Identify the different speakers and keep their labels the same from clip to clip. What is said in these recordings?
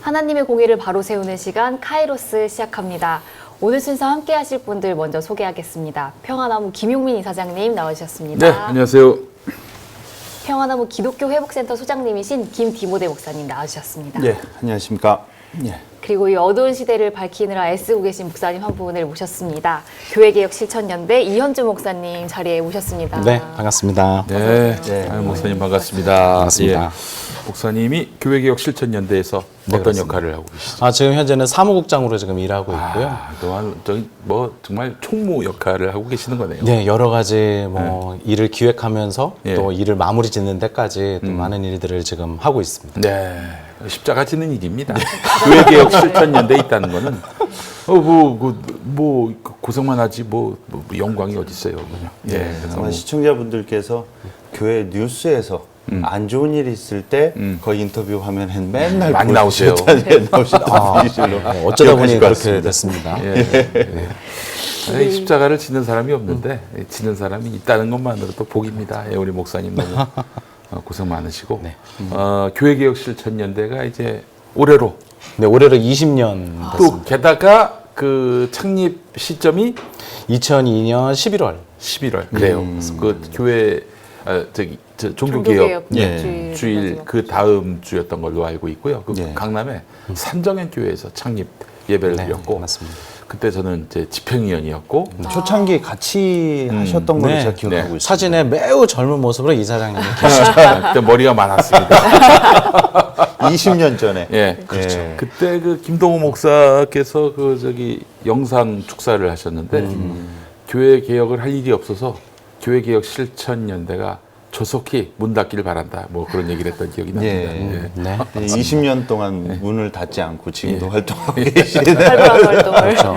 Speaker 1: 하나님의 공의를 바로 세우는 시간 카이로스 시작합니다. 오늘 순서 함께 하실 분들 먼저 소개하겠습니다. 평화나무 김용민 이사장님 나와주셨습니다.
Speaker 2: 네, 안녕하세요.
Speaker 1: 평화나무 기독교 회복센터 소장님이신 김디모데 목사님 나와주셨습니다.
Speaker 3: 네, 안녕하십니까. 예.
Speaker 1: 그리고 이 어두운 시대를 밝히느라 애쓰고 계신 목사님 한 분을 모셨습니다. 교회개혁 실천연대 이현주 목사님 자리에 모셨습니다.
Speaker 4: 네, 반갑습니다.
Speaker 2: 네,
Speaker 3: 네.
Speaker 2: 목사님 반갑습니다.
Speaker 4: 반갑습니다.
Speaker 2: 예, 목사님이 교회개혁 실천연대에서
Speaker 4: 네,
Speaker 2: 어떤
Speaker 4: 그렇습니다.
Speaker 2: 역할을 하고 계시죠?
Speaker 4: 지금 현재는 사무국장으로 지금 일하고 있고요.
Speaker 2: 또한 뭐 정말 총무 역할을 하고 계시는 거네요.
Speaker 4: 네, 여러 가지 일을 기획하면서
Speaker 2: 예.
Speaker 4: 또 일을 마무리 짓는 데까지 또 많은 일들을 지금 하고 있습니다.
Speaker 2: 네, 십자가 지는 일입니다. 교회개혁 실천연대에 있다는 거는 고생만 하지 뭐 영광이 어디 있어요. 예, 그래서
Speaker 3: 아마 시청자분들께서 교회 뉴스에서 안 좋은 일이 있을 때 거의 인터뷰 화면에 맨날
Speaker 2: 많이 나오세요.
Speaker 3: 나오시는 분이실로
Speaker 4: 어쩌다 보니
Speaker 3: 기억하실 것
Speaker 4: 그렇게
Speaker 3: 같습니다.
Speaker 4: 됐습니다.
Speaker 2: 예. 십자가를 지는 사람이 없는데 지는 사람이 있다는 것만으로도 복입니다. 예, 우리 목사님 너무 고생 많으시고
Speaker 4: 네.
Speaker 2: 교회개혁 실천연대가 이제 올해로
Speaker 4: 네, 올해로 20년
Speaker 2: 또
Speaker 4: 됐습니다.
Speaker 2: 게다가 그 창립 시점이
Speaker 4: 2002년 11월.
Speaker 2: 11월 그래요. 그 교회 종교개혁
Speaker 3: 예.
Speaker 2: 주일 그 다음 주였던 걸로 알고 있고요. 그
Speaker 3: 예.
Speaker 2: 강남에 산정현 교회에서 창립 예배를
Speaker 4: 네,
Speaker 2: 드렸고
Speaker 4: 맞습니다.
Speaker 2: 그때 저는 이제 집행위원이었고
Speaker 3: 초창기 같이 하셨던 걸로
Speaker 4: 네.
Speaker 3: 제가 기억하고
Speaker 2: 네.
Speaker 3: 있습니다.
Speaker 4: 사진에 매우 젊은 모습으로 이사장님이 계시죠.
Speaker 2: 그때 머리가 많았습니다.
Speaker 3: 20년 전에.
Speaker 2: 예,
Speaker 3: 그렇죠.
Speaker 2: 그때 그 김동호 목사께서 영상 축사를 하셨는데 교회 개혁을 할 일이 없어서 교회 개혁 실천연대가 조속히 문 닫기를 바란다. 뭐 그런 얘기를 했던 기억이 납니다.
Speaker 3: 예.
Speaker 4: 네.
Speaker 3: 20년 동안 문을 닫지 않고 지금도 활동하고 계시는.
Speaker 1: 활발한 활동을.
Speaker 4: 그렇죠.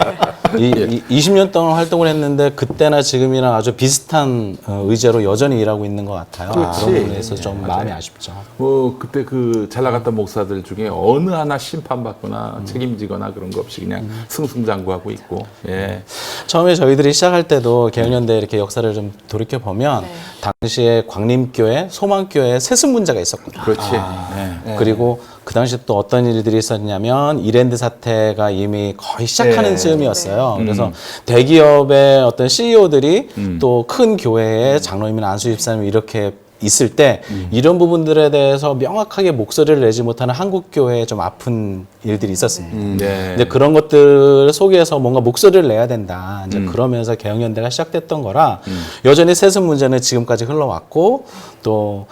Speaker 4: 20년 동안 활동을 했는데 그때나 지금이나 아주 비슷한 의제로 여전히 일하고 있는 것 같아요.
Speaker 2: 그렇지.
Speaker 4: 그런 부분에서 좀 마음이 아쉽죠.
Speaker 2: 뭐 그때 그 잘 나갔던 목사들 중에 어느 하나 심판받거나 책임지거나 그런 거 없이 그냥 승승장구하고 있고. 예.
Speaker 4: 처음에 저희들이 시작할 때도 개혁연대 이렇게 역사를 좀 돌이켜 보면 당시에 광림교회, 소망교회에 세습 문제가 있었거든요.
Speaker 2: 그렇지. 예.
Speaker 4: 그리고 그 당시 또 어떤 일들이 있었냐면 이랜드 사태가 이미 거의 시작하는
Speaker 3: 네.
Speaker 4: 즈음이었어요. 그래서 대기업의 어떤 CEO들이 또 큰 교회에 장로님이나 안수집사님 이렇게 있을 때 이런 부분들에 대해서 명확하게 목소리를 내지 못하는 한국 교회에 좀 아픈 일들이 있었습니다.
Speaker 2: 네.
Speaker 4: 이제 그런 것들 속에서 뭔가 목소리를 내야 된다. 이제 그러면서 개혁연대가 시작됐던 거라 여전히 세습 문제는 지금까지 흘러왔고 또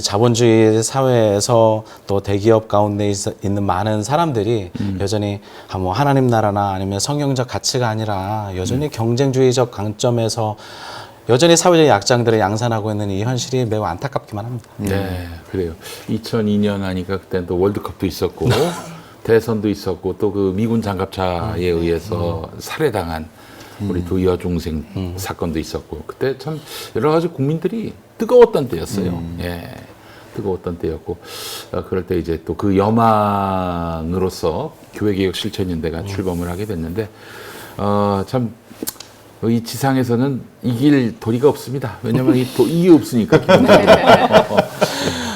Speaker 4: 자본주의 사회에서 또 대기업 가운데 있는 많은 사람들이 여전히 뭐 하나님 나라나 아니면 성경적 가치가 아니라 여전히 경쟁주의적 관점에서 여전히 사회적 약장들을 양산하고 있는 이 현실이 매우 안타깝기만 합니다.
Speaker 2: 네, 그래요. 2002년 하니까 그때 또 월드컵도 있었고 대선도 있었고 또 그 미군 장갑차에 의해서 살해당한 우리 두 여중생 사건도 있었고 그때 참 여러 가지 국민들이 뜨거웠던 때였어요. 예, 뜨거웠던 때였고 그럴 때 이제 또 그 여망으로서 교회개혁 실천연대가 출범을 하게 됐는데 참. 이 지상에서는 이길 도리가 없습니다. 왜냐하면 이게 없으니까.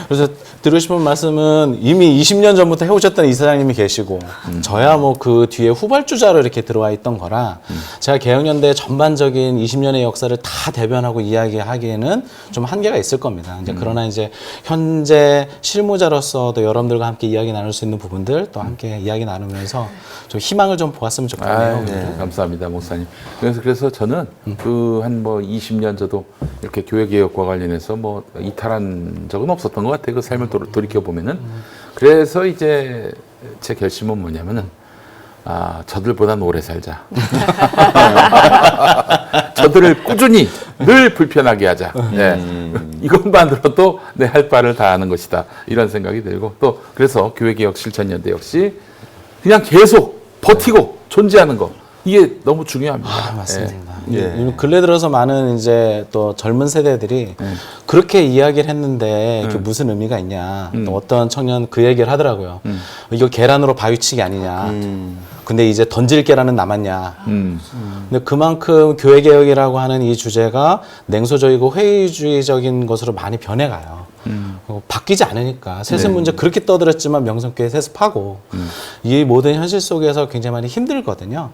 Speaker 4: 그래서 드리고 싶은 말씀은 이미 20년 전부터 해오셨던 이사장님이 계시고 저야 뭐 그 뒤에 후발주자로 이렇게 들어와 있던 거라 제가 개혁연대 전반적인 20년의 역사를 다 대변하고 이야기하기에는 좀 한계가 있을 겁니다. 이제 그러나 이제 현재 실무자로서도 여러분들과 함께 이야기 나눌 수 있는 부분들 또 함께 이야기 나누면서 좀 희망을 좀 보았으면 좋겠네요.
Speaker 2: 네, 감사합니다, 목사님. 그래서 저는 그 한 뭐 20년 저도 이렇게 교회 개혁과 관련해서 뭐 이탈한 적은 없었던 것 같아요. 그 삶을 돌이켜 보면은. 그래서 이제 제 결심은 뭐냐면은 저들보단 오래 살자. 저들을 꾸준히 늘 불편하게 하자. 네. 이것만으로도 내 할 바를 다 하는 것이다. 이런 생각이 들고 또 그래서 교회개혁 실천연대 역시 그냥 계속 버티고 존재하는 거. 이게 너무 중요합니다.
Speaker 4: 맞습니다.
Speaker 3: 예.
Speaker 4: 근래 들어서 많은 이제 또 젊은 세대들이 그렇게 이야기를 했는데 그게 무슨 의미가 있냐. 또 어떤 청년 그 얘기를 하더라고요. 이거 계란으로 바위치기 아니냐. 근데 이제 던질 계란은 남았냐. 근데 그만큼 교회 개혁이라고 하는 이 주제가 냉소적이고 회의주의적인 것으로 많이 변해가요. 바뀌지 않으니까 세습
Speaker 2: 네.
Speaker 4: 문제 그렇게 떠들었지만 명성교회 세습하고 이 모든 현실 속에서 굉장히 많이 힘들거든요.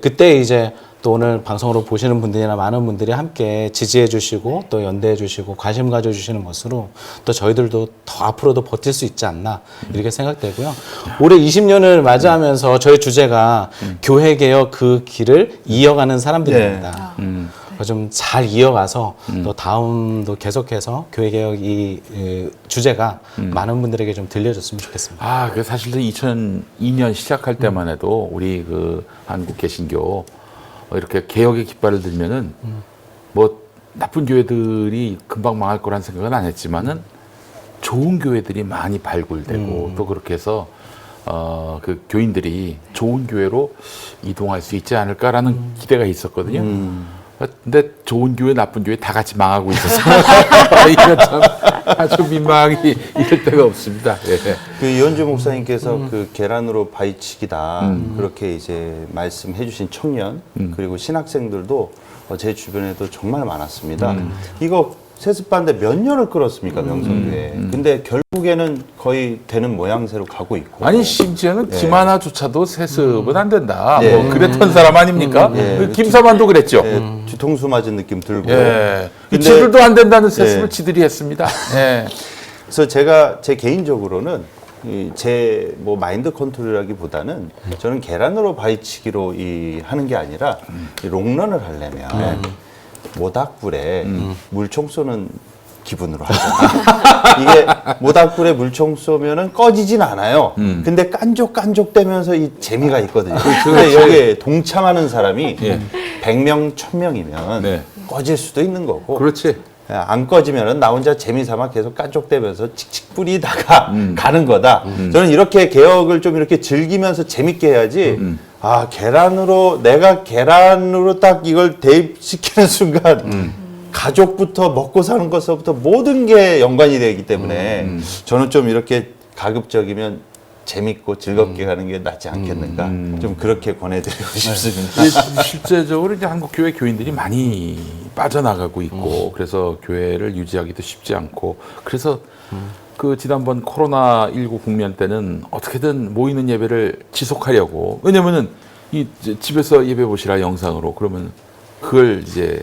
Speaker 4: 그때 이제 또 오늘 방송으로 보시는 분들이나 많은 분들이 함께 지지해 주시고 또 연대해 주시고 관심 가져 주시는 것으로 또 저희들도 더 앞으로도 버틸 수 있지 않나 이렇게 생각되고요. 올해 20년을 맞이하면서 저희 주제가 교회 개혁 그 길을 이어가는 사람들입니다. 좀 잘 이어가서 또 다음도 계속해서 교회 개혁 이 주제가 많은 분들에게 좀 들려줬으면 좋겠습니다.
Speaker 2: 아, 그 사실 2002년 시작할 때만 해도 우리 그 한국 개신교 이렇게 개혁의 깃발을 들면은 뭐 나쁜 교회들이 금방 망할 거란 생각은 안 했지만은 좋은 교회들이 많이 발굴되고 또 그렇게 해서 그 교인들이 좋은 교회로 이동할 수 있지 않을까라는 기대가 있었거든요. 근데 좋은 교회, 나쁜 교회 다 같이 망하고 있어서 이거 참 아주 민망하기 이럴 데가 없습니다. 예.
Speaker 3: 그 이현주 목사님께서 그 계란으로 바위치기다 그렇게 이제 말씀해주신 청년 그리고 신학생들도 제 주변에도 정말 많았습니다. 이거 세습반대 몇 년을 끌었습니까 명성교회. 근데 결국에는 거의 되는 모양새로 가고 있고.
Speaker 2: 아니 심지어는
Speaker 3: 네.
Speaker 2: 김 하나조차도 세습은 안 된다.
Speaker 3: 네.
Speaker 2: 뭐 그랬던 사람 아닙니까?
Speaker 3: 네.
Speaker 2: 김사만도 그랬죠.
Speaker 3: 뒤통수 맞은 느낌 들고.
Speaker 2: 예.
Speaker 3: 근데-
Speaker 2: 지들도 안 된다는 세습을
Speaker 3: 네.
Speaker 2: 지들이 했습니다. 예.
Speaker 3: 그래서 제가 제 개인적으로는 제 뭐 마인드 컨트롤이라기보다는 저는 계란으로 바위치기로 하는 게 아니라 이 롱런을 하려면 모닥불에 물총 쏘는 기분으로 하잖아. 이게 모닥불에 물총 쏘면은 꺼지진 않아요. 근데 깐족깐족대면서 이 재미가 있거든요. 근데 여기에 동참하는 사람이
Speaker 2: 예.
Speaker 3: 100명, 1000명이면
Speaker 2: 네.
Speaker 3: 꺼질 수도 있는 거고.
Speaker 2: 그렇지.
Speaker 3: 안 꺼지면은 나 혼자 재미삼아 계속 깐족대면서 칙칙 뿌리다가 가는 거다. 저는 이렇게 개혁을 좀 이렇게 즐기면서 재밌게 해야지. 아, 내가 계란으로 딱 이걸 대입시키는 순간 가족부터 먹고 사는 것부터 모든 게 연관이 되기 때문에 저는 좀 이렇게 가급적이면 재밌고 즐겁게 가는 게 낫지 않겠는가. 좀 그렇게 권해드리고 싶습니다.
Speaker 2: 이게 실제적으로 이제 한국 교회 교인들이 많이 빠져나가고 있고 그래서 교회를 유지하기도 쉽지 않고 그래서 그 지난번 코로나19 국면 때는 어떻게든 모이는 예배를 지속하려고 왜냐면은 이 집에서 예배 보시라 영상으로 그러면 그걸 이제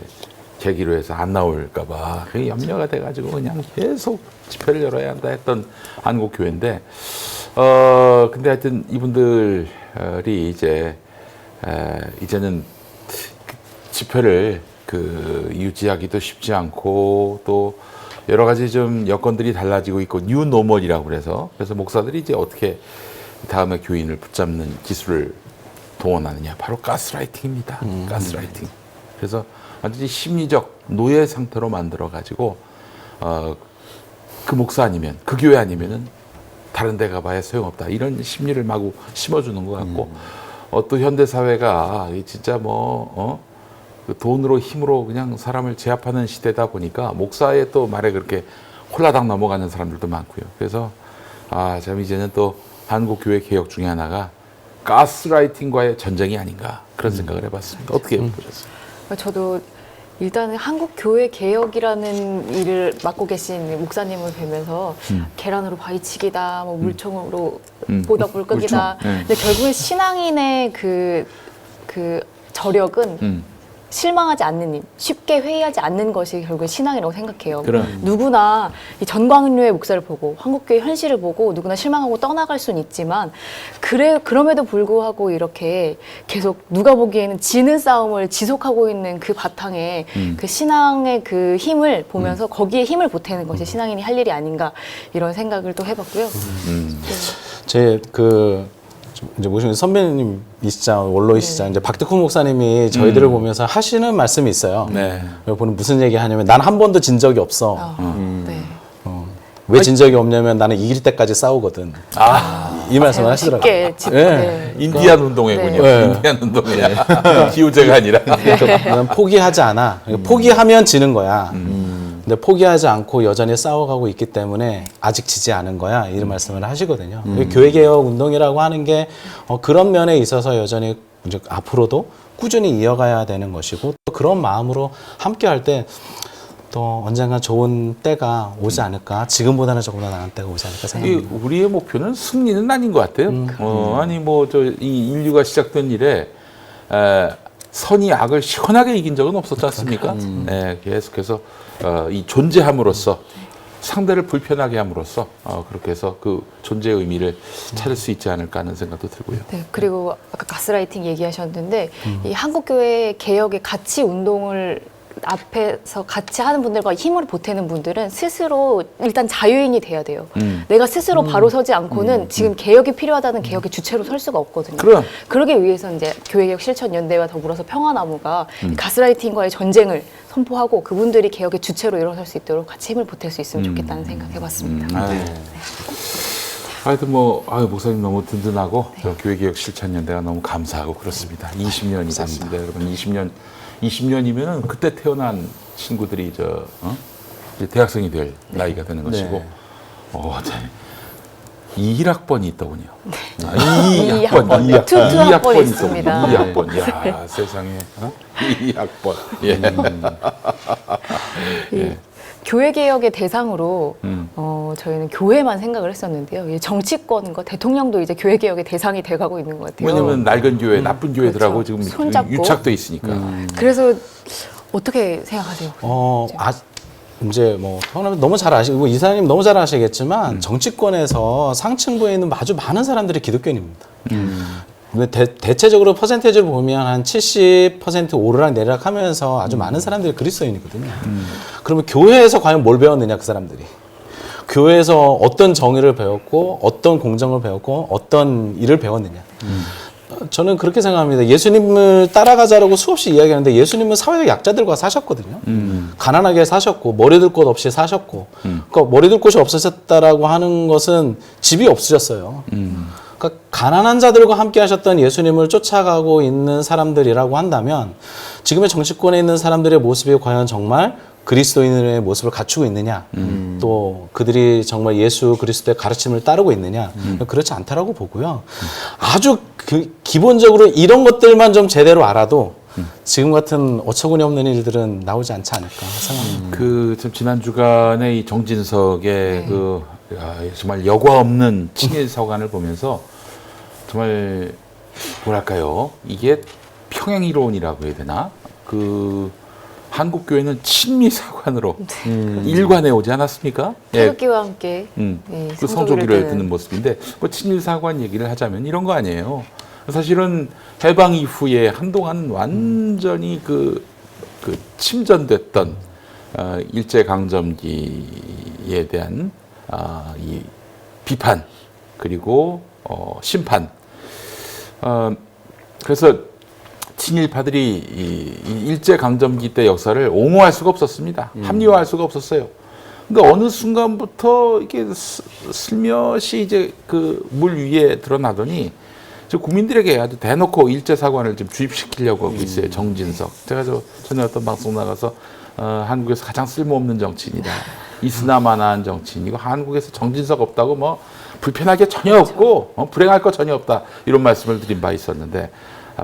Speaker 2: 계기로 해서 안 나올까봐 그게 염려가 돼가지고 그냥 계속 집회를 열어야 한다 했던 한국 교회인데 근데 하여튼 이분들이 이제는 집회를 유지하기도 쉽지 않고 또 여러 가지 좀 여건들이 달라지고 있고 뉴 노멀이라고 그래서 목사들이 이제 어떻게 다음에 교인을 붙잡는 기술을 동원하느냐 바로 가스라이팅입니다. 가스라이팅. 그래서 완전히 심리적 노예 상태로 만들어 가지고 그 목사 아니면 그 교회 아니면은 다른 데 가봐야 소용없다 이런 심리를 마구 심어주는 것 같고 또 현대 사회가 진짜 그 돈으로 힘으로 그냥 사람을 제압하는 시대다 보니까 목사의 또 말에 그렇게 홀라당 넘어가는 사람들도 많고요. 그래서 참 이제는 또 한국 교회 개혁 중에 하나가 가스라이팅과의 전쟁이 아닌가 그런 생각을 해봤습니다. 어떻게 보셨어요?
Speaker 1: 저도 일단은 한국 교회 개혁이라는 일을 맡고 계신 목사님을 뵈면서 계란으로 바위치기다, 뭐 물총으로 모닥불 끄기다.
Speaker 2: 물총. 네.
Speaker 1: 근데 결국에 신앙인의 그 저력은 실망하지 않는 일, 쉽게 회의하지 않는 것이 결국에 신앙이라고 생각해요.
Speaker 2: 그럼.
Speaker 1: 누구나 이 전광훈료의 목사를 보고 한국교회 현실을 보고 누구나 실망하고 떠나갈 수는 있지만 그럼에도 불구하고 이렇게 계속 누가 보기에는 지는 싸움을 지속하고 있는 그 바탕에 그 신앙의 그 힘을 보면서 거기에 힘을 보태는 것이 신앙인이 할 일이 아닌가 이런 생각을 또 해봤고요.
Speaker 4: 이제 모시는 선배님이시자 원로이시자 이제 박덕훈 목사님이 저희들을 보면서 하시는 말씀이 있어요.
Speaker 2: 네.
Speaker 4: 보는 무슨 얘기 하냐면 난 한 번도 진 적이 없어.
Speaker 1: 네.
Speaker 4: 왜 진 적이 없냐면 나는 이길 때까지 싸우거든. 이 말씀을 하시더라고요.
Speaker 1: 쉽게
Speaker 4: 네.
Speaker 2: 인디안 운동회군요.
Speaker 4: 네.
Speaker 2: 인디안 운동회야. 기우제가 아니라.
Speaker 4: 나는 포기하지 않아. 포기하면 지는 거야. 근데 포기하지 않고 여전히 싸워가고 있기 때문에 아직 지지 않은 거야. 이런 말씀을 하시거든요. 교회개혁 운동이라고 하는 게 그런 면에 있어서 여전히 이제 앞으로도 꾸준히 이어가야 되는 것이고 또 그런 마음으로 함께 할 때 또 언젠가 좋은 때가 오지 않을까. 지금보다는 조금 더 나은 때가 오지 않을까 생각합니다.
Speaker 2: 우리의 목표는 승리는 아닌 것 같아요. 아니 뭐 이 인류가 시작된 이래 선이 악을 시원하게 이긴 적은 없었지 않습니까? 네, 계속해서 이 존재함으로써 상대를 불편하게 함으로써 그렇게 해서 그 존재의 의미를 찾을 수 있지 않을까 하는 생각도 들고요.
Speaker 1: 네, 그리고 아까 가스라이팅 얘기하셨는데 이 한국교회 개혁의 가치 운동을 앞에서 같이 하는 분들과 힘을 보태는 분들은 스스로 일단 자유인이 돼야 돼요. 내가 스스로 바로 서지 않고는 지금 개혁이 필요하다는 개혁의 주체로 설 수가 없거든요.
Speaker 2: 그럼.
Speaker 1: 그러기 위해서 이제 교회개혁 실천연대와 더불어서 평화나무가 이 가스라이팅과의 전쟁을 선포하고 그분들이 개혁의 주체로 일어설 수 있도록 같이 힘을 보탤 수 있으면 좋겠다는 생각해봤습니다.
Speaker 2: 하여튼 목사님 너무 든든하고 교회개혁 실천연대가 너무 감사하고 그렇습니다. 20년이 됐습니다, 여러분. 20년이면은 그때 태어난 친구들이 이제 대학생이 될 나이가 되는 것이고, 21학번이 있더군요.
Speaker 1: 2학번, 투학번이 있습니다.
Speaker 2: 2학번. 야, 세상에. 2학번. 예. 예.
Speaker 1: 교회 개혁의 대상으로 저희는 교회만 생각을 했었는데요. 이 정치권과 대통령도 이제 교회 개혁의 대상이 돼가고 있는 것 같아요.
Speaker 2: 왜냐면 낡은 교회, 나쁜 교회들하고
Speaker 1: 그렇죠.
Speaker 2: 지금
Speaker 1: 손잡고.
Speaker 2: 유착돼 있으니까.
Speaker 1: 그래서 어떻게 생각하세요?
Speaker 4: 이제 뭐 성남이 너무 잘 아시고 이사님 너무 잘 아시겠지만 정치권에서 상층부에 있는 아주 많은 사람들이 기독교인입니다. 근데 대체적으로 퍼센테이지를 보면 한 70% 오르락 내리락 하면서 아주 많은 사람들이 그리스도인이거든요. 그러면 교회에서 과연 뭘 배웠느냐, 그 사람들이. 교회에서 어떤 정의를 배웠고, 어떤 공정을 배웠고, 어떤 일을 배웠느냐. 저는 그렇게 생각합니다. 예수님을 따라가자라고 수없이 이야기하는데 예수님은 사회적 약자들과 사셨거든요. 가난하게 사셨고, 머리둘 곳 없이 사셨고, 그러니까 머리둘 곳이 없으셨다라고 하는 것은 집이 없으셨어요. 그러니까 가난한 자들과 함께 하셨던 예수님을 쫓아가고 있는 사람들이라고 한다면 지금의 정치권에 있는 사람들의 모습이 과연 정말 그리스도인의 모습을 갖추고 있느냐, 또 그들이 정말 예수 그리스도의 가르침을 따르고 있느냐, 그렇지 않다라고 보고요. 아주 기본적으로 이런 것들만 좀 제대로 알아도 지금 같은 어처구니 없는 일들은 나오지 않지 않을까 생각합니다.
Speaker 2: 참 지난 주간에 이 정진석의 정말 여과 없는 친일 사관을 보면서 정말 뭐랄까요, 이게 평행 이론이라고 해야 되나? 한국 교회는 친미 사관으로 일관해 오지 않았습니까?
Speaker 1: 태극기와 함께
Speaker 2: 그 성조기를 듣는 모습인데, 친일 사관 얘기를 하자면 이런 거 아니에요. 사실은 해방 이후에 한동안 완전히 침전됐던 일제 강점기에 대한 이 비판 그리고 심판. 그래서 친일파들이 이 일제 강점기 때 역사를 옹호할 수가 없었습니다. 합리화할 수가 없었어요. 근데 어느 순간부터 이게 슬며시 이제 물 위에 드러나더니 국민들에게 아주 대놓고 일제 사관을 좀 주입시키려고 하고 있어요. 정진석. 제가 전에 어떤 방송 나가서 한국에서 가장 쓸모없는 정치인이다. 이스나마나한 정치인이고 한국에서 정진석 없다고 뭐 불편할 게 전혀 없고 불행할 거 전혀 없다. 이런 말씀을 드린 바 있었는데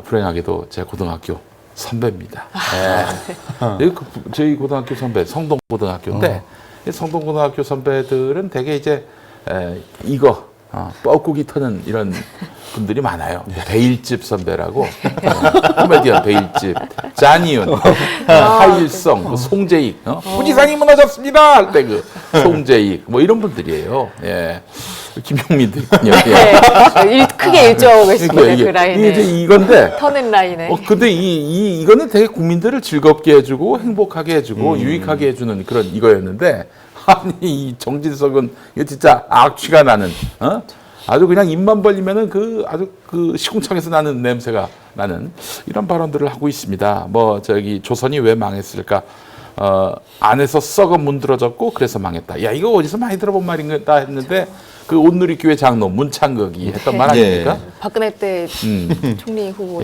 Speaker 2: 불행하게도 제 고등학교 선배입니다. 저희 고등학교 선배 성동고등학교인데 성동고등학교 선배들은 대개 이제 뻐꾸기 터는 이런 분들이 많아요. 베일집 선배라고 코미디언 베일집, 짜니윤, 하일성, 송재익, 후지산이 무너졌습니다 할 때 송재익 뭐 이런 분들이에요. 예. 김용민도 있군요.
Speaker 1: 네, 크게 일조하고 계십니다. 그 라인에.
Speaker 2: 이게 이건데.
Speaker 1: 터는 라인에.
Speaker 2: 근데 이거는 되게 국민들을 즐겁게 해주고 행복하게 해주고 유익하게 해주는 그런 이거였는데, 아니 이 정진석은 이거 진짜 악취가 나는, 아주 그냥 입만 벌리면은 아주 시궁창에서 나는 냄새가 나는 이런 발언들을 하고 있습니다. 조선이 왜 망했을까? 안에서 썩어 문드러졌고 그래서 망했다. 야, 이거 어디서 많이 들어본 말인가 했는데 온누리교회 장로 문창극이 했던 말 아닙니까?
Speaker 1: 박근혜 때 총리 후보.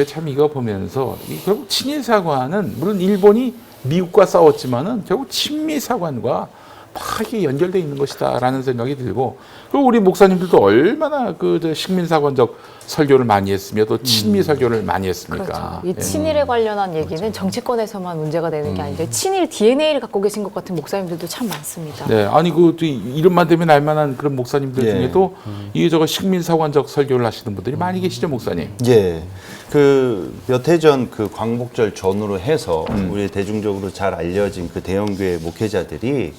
Speaker 2: 참 이거 보면서 결국 친일 사관은 물론 일본이 미국과 싸웠지만은 결국 친미 사관과 다 이게 연결돼 있는 것이다라는 생각이 들고, 그리고 우리 목사님들도 얼마나 그 식민사관적 설교를 많이 했으며 또 친미 설교를 많이 했습니까?
Speaker 1: 그렇죠. 이 친일에 관련한 얘기는 정치권에서만 문제가 되는 게 아닌데 친일 DNA를 갖고 계신 것 같은 목사님들도 참 많습니다.
Speaker 2: 네, 아니 그 이름만 되면 알만한 그런 목사님들
Speaker 3: 예.
Speaker 2: 중에도 이 저거 식민사관적 설교를 하시는 분들이 많이 계시죠, 목사님?
Speaker 3: 예. 그 몇 해 전 그 광복절 전후로 해서 우리 대중적으로 잘 알려진 그 대형교회 목회자들이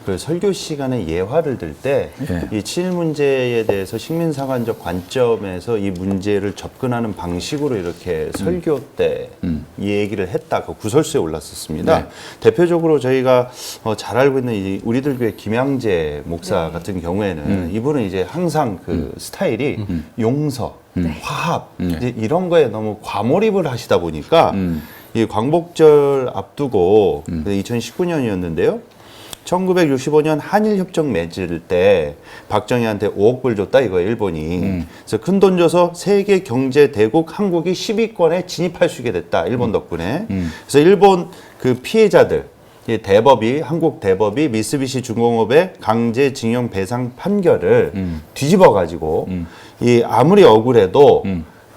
Speaker 3: 그 설교 시간에 예화를 들 때 이 친일 문제에 대해서 식민사관적 관점에서 이 문제를 접근하는 방식으로 이렇게 설교 때 이 얘기를 했다. 그 구설수에 올랐었습니다.
Speaker 2: 네.
Speaker 3: 대표적으로 저희가 잘 알고 있는 이 우리들 교회 김양재 목사 같은 경우에는 이분은 이제 항상 그 스타일이 용서, 화합 이제 이런 거에 너무 과몰입을 하시다 보니까 이 광복절 앞두고 2019년이었는데요. 1965년 한일협정 맺을 때 박정희한테 5억 불 줬다 이거 일본이. 그래서 큰 돈 줘서 세계 경제 대국 한국이 10위권에 진입할 수 있게 됐다 일본 덕분에. 그래서 일본 그 피해자들 이 대법이 한국 대법이 미쓰비시 중공업의 강제징용 배상 판결을 뒤집어 가지고 이 아무리 억울해도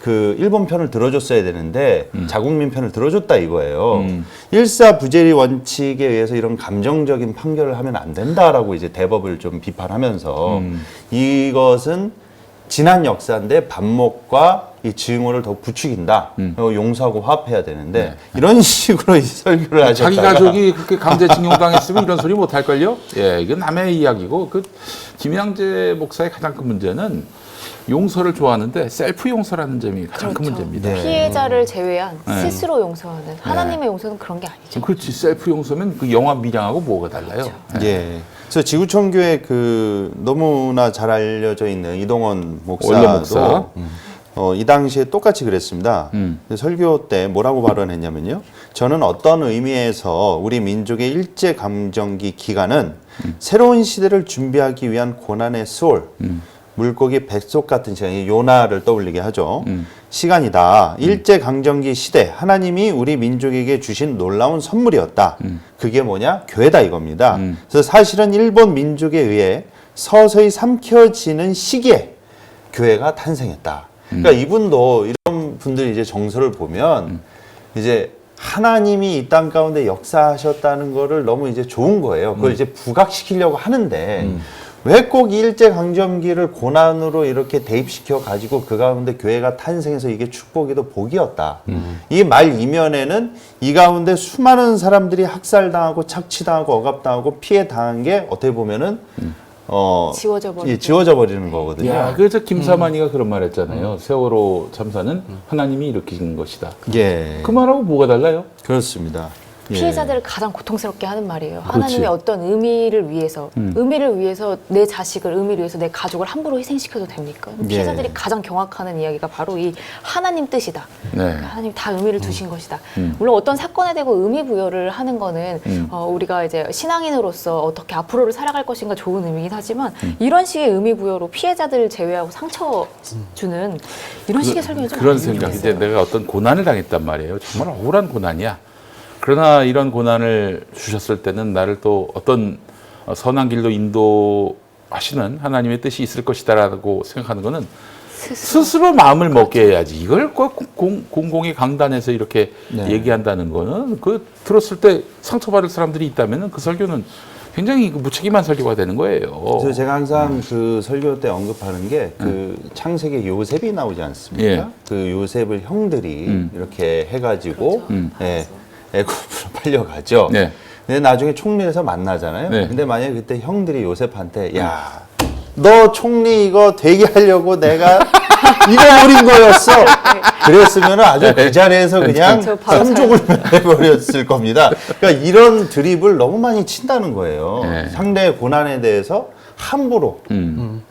Speaker 3: 그 일본 편을 들어줬어야 되는데 자국민 편을 들어줬다 이거예요. 일사부재리 원칙에 의해서 이런 감정적인 판결을 하면 안 된다라고 이제 대법을 좀 비판하면서 이것은 지난 역사인데 반목과 이 증오를 더 부추긴다. 용서하고 화합해야 되는데 이런 식으로 이 설교를 하셨다가
Speaker 2: 자기 가족이 그렇게 강제징용 당했으면 이런 소리 못 할걸요? 예, 이건 남의 이야기고 그 김양재 목사의 가장 큰 문제는 용서를 좋아하는데 셀프 용서라는 점이 가장 큰
Speaker 1: 그렇죠.
Speaker 2: 문제입니다.
Speaker 1: 피해자를 제외한 스스로 용서하는 하나님의 용서는 그런 게 아니죠.
Speaker 2: 그렇지, 셀프 용서면 그 영화 미량하고 뭐가 달라요?
Speaker 1: 그렇죠.
Speaker 3: 예. 그래서 지구촌교회 그 너무나 잘 알려져 있는 이동원
Speaker 2: 원래 목사.
Speaker 3: 목사도 이 당시에 똑같이 그랬습니다. 설교 때 뭐라고 발언했냐면요. 저는 어떤 의미에서 우리 민족의 일제 감정기 기간은 새로운 시대를 준비하기 위한 고난의 수월, 물고기 뱃속 같은 시간이 요나를 떠올리게 하죠. 시간이다. 일제 강점기 시대 하나님이 우리 민족에게 주신 놀라운 선물이었다. 그게 뭐냐? 교회다 이겁니다. 그래서 사실은 일본 민족에 의해 서서히 삼켜지는 시기에 교회가 탄생했다. 그러니까 이분도 이런 분들이 이제 정서를 보면 이제 하나님이 이 땅 가운데 역사하셨다는 거를 너무 이제 좋은 거예요. 그걸 이제 부각시키려고 하는데 왜 꼭 일제강점기를 고난으로 이렇게 대입시켜 가지고 그 가운데 교회가 탄생해서 이게 축복이도 복이었다. 이 말 이면에는 이 가운데 수많은 사람들이 학살당하고 착취당하고 억압당하고 피해당한 게 어떻게 보면은 지워져 버리는 거거든요.
Speaker 2: 야, 그래서 김사만이가 그런 말 했잖아요. 세월호 참사는 하나님이 일으키신 것이다.
Speaker 3: 예.
Speaker 2: 그 말하고 뭐가 달라요?
Speaker 3: 그렇습니다. 예.
Speaker 1: 피해자들을 가장 고통스럽게 하는 말이에요.
Speaker 2: 그렇지.
Speaker 1: 하나님의 어떤 의미를 위해서, 의미를 위해서 내 자식을, 의미를 위해서 내 가족을 함부로 희생시켜도 됩니까? 피해자들이
Speaker 3: 예.
Speaker 1: 가장 경악하는 이야기가 바로 이 하나님 뜻이다.
Speaker 2: 네.
Speaker 1: 하나님 다 의미를 두신 것이다. 물론 어떤 사건에 대고 의미 부여를 하는 거는 우리가 이제 신앙인으로서 어떻게 앞으로를 살아갈 것인가 좋은 의미긴 하지만 이런 식의 의미 부여로 피해자들을 제외하고 상처 주는 이런 식의 설명이 좀
Speaker 2: 그런
Speaker 1: 많이
Speaker 2: 생각.
Speaker 1: 있어요.
Speaker 2: 이제 내가 어떤 고난을 당했단 말이에요. 정말 억울한 고난이야. 그러나 이런 고난을 주셨을 때는 나를 또 어떤 선한 길로 인도하시는 하나님의 뜻이 있을 것이다라고 생각하는 거는 스스로 마음을 먹게 해야지. 이걸 꼭 공공의 강단에서 이렇게 얘기한다는 거는 그 들었을 때 상처받을 사람들이 있다면 그 설교는 굉장히 무책임한 설교가 되는 거예요.
Speaker 3: 그래서 제가 항상 그 설교 때 언급하는 게 그 창세기 요셉이 나오지 않습니까?
Speaker 2: 예.
Speaker 3: 그 요셉을 형들이 이렇게 해가지고 예, 애굽으로 팔려가죠.
Speaker 2: 네.
Speaker 3: 근데 나중에 총리에서 만나잖아요.
Speaker 2: 네.
Speaker 3: 근데 만약에 그때 형들이 요셉한테 야, 너 총리 이거 되게 하려고 내가 이거 노린 거였어. 그랬으면 아주 그 자리에서 그냥
Speaker 1: 그렇죠. 바로
Speaker 3: 삼족을 해버렸을 겁니다. 그러니까 이런 드립을 너무 많이 친다는 거예요.
Speaker 2: 네.
Speaker 3: 상대의 고난에 대해서 함부로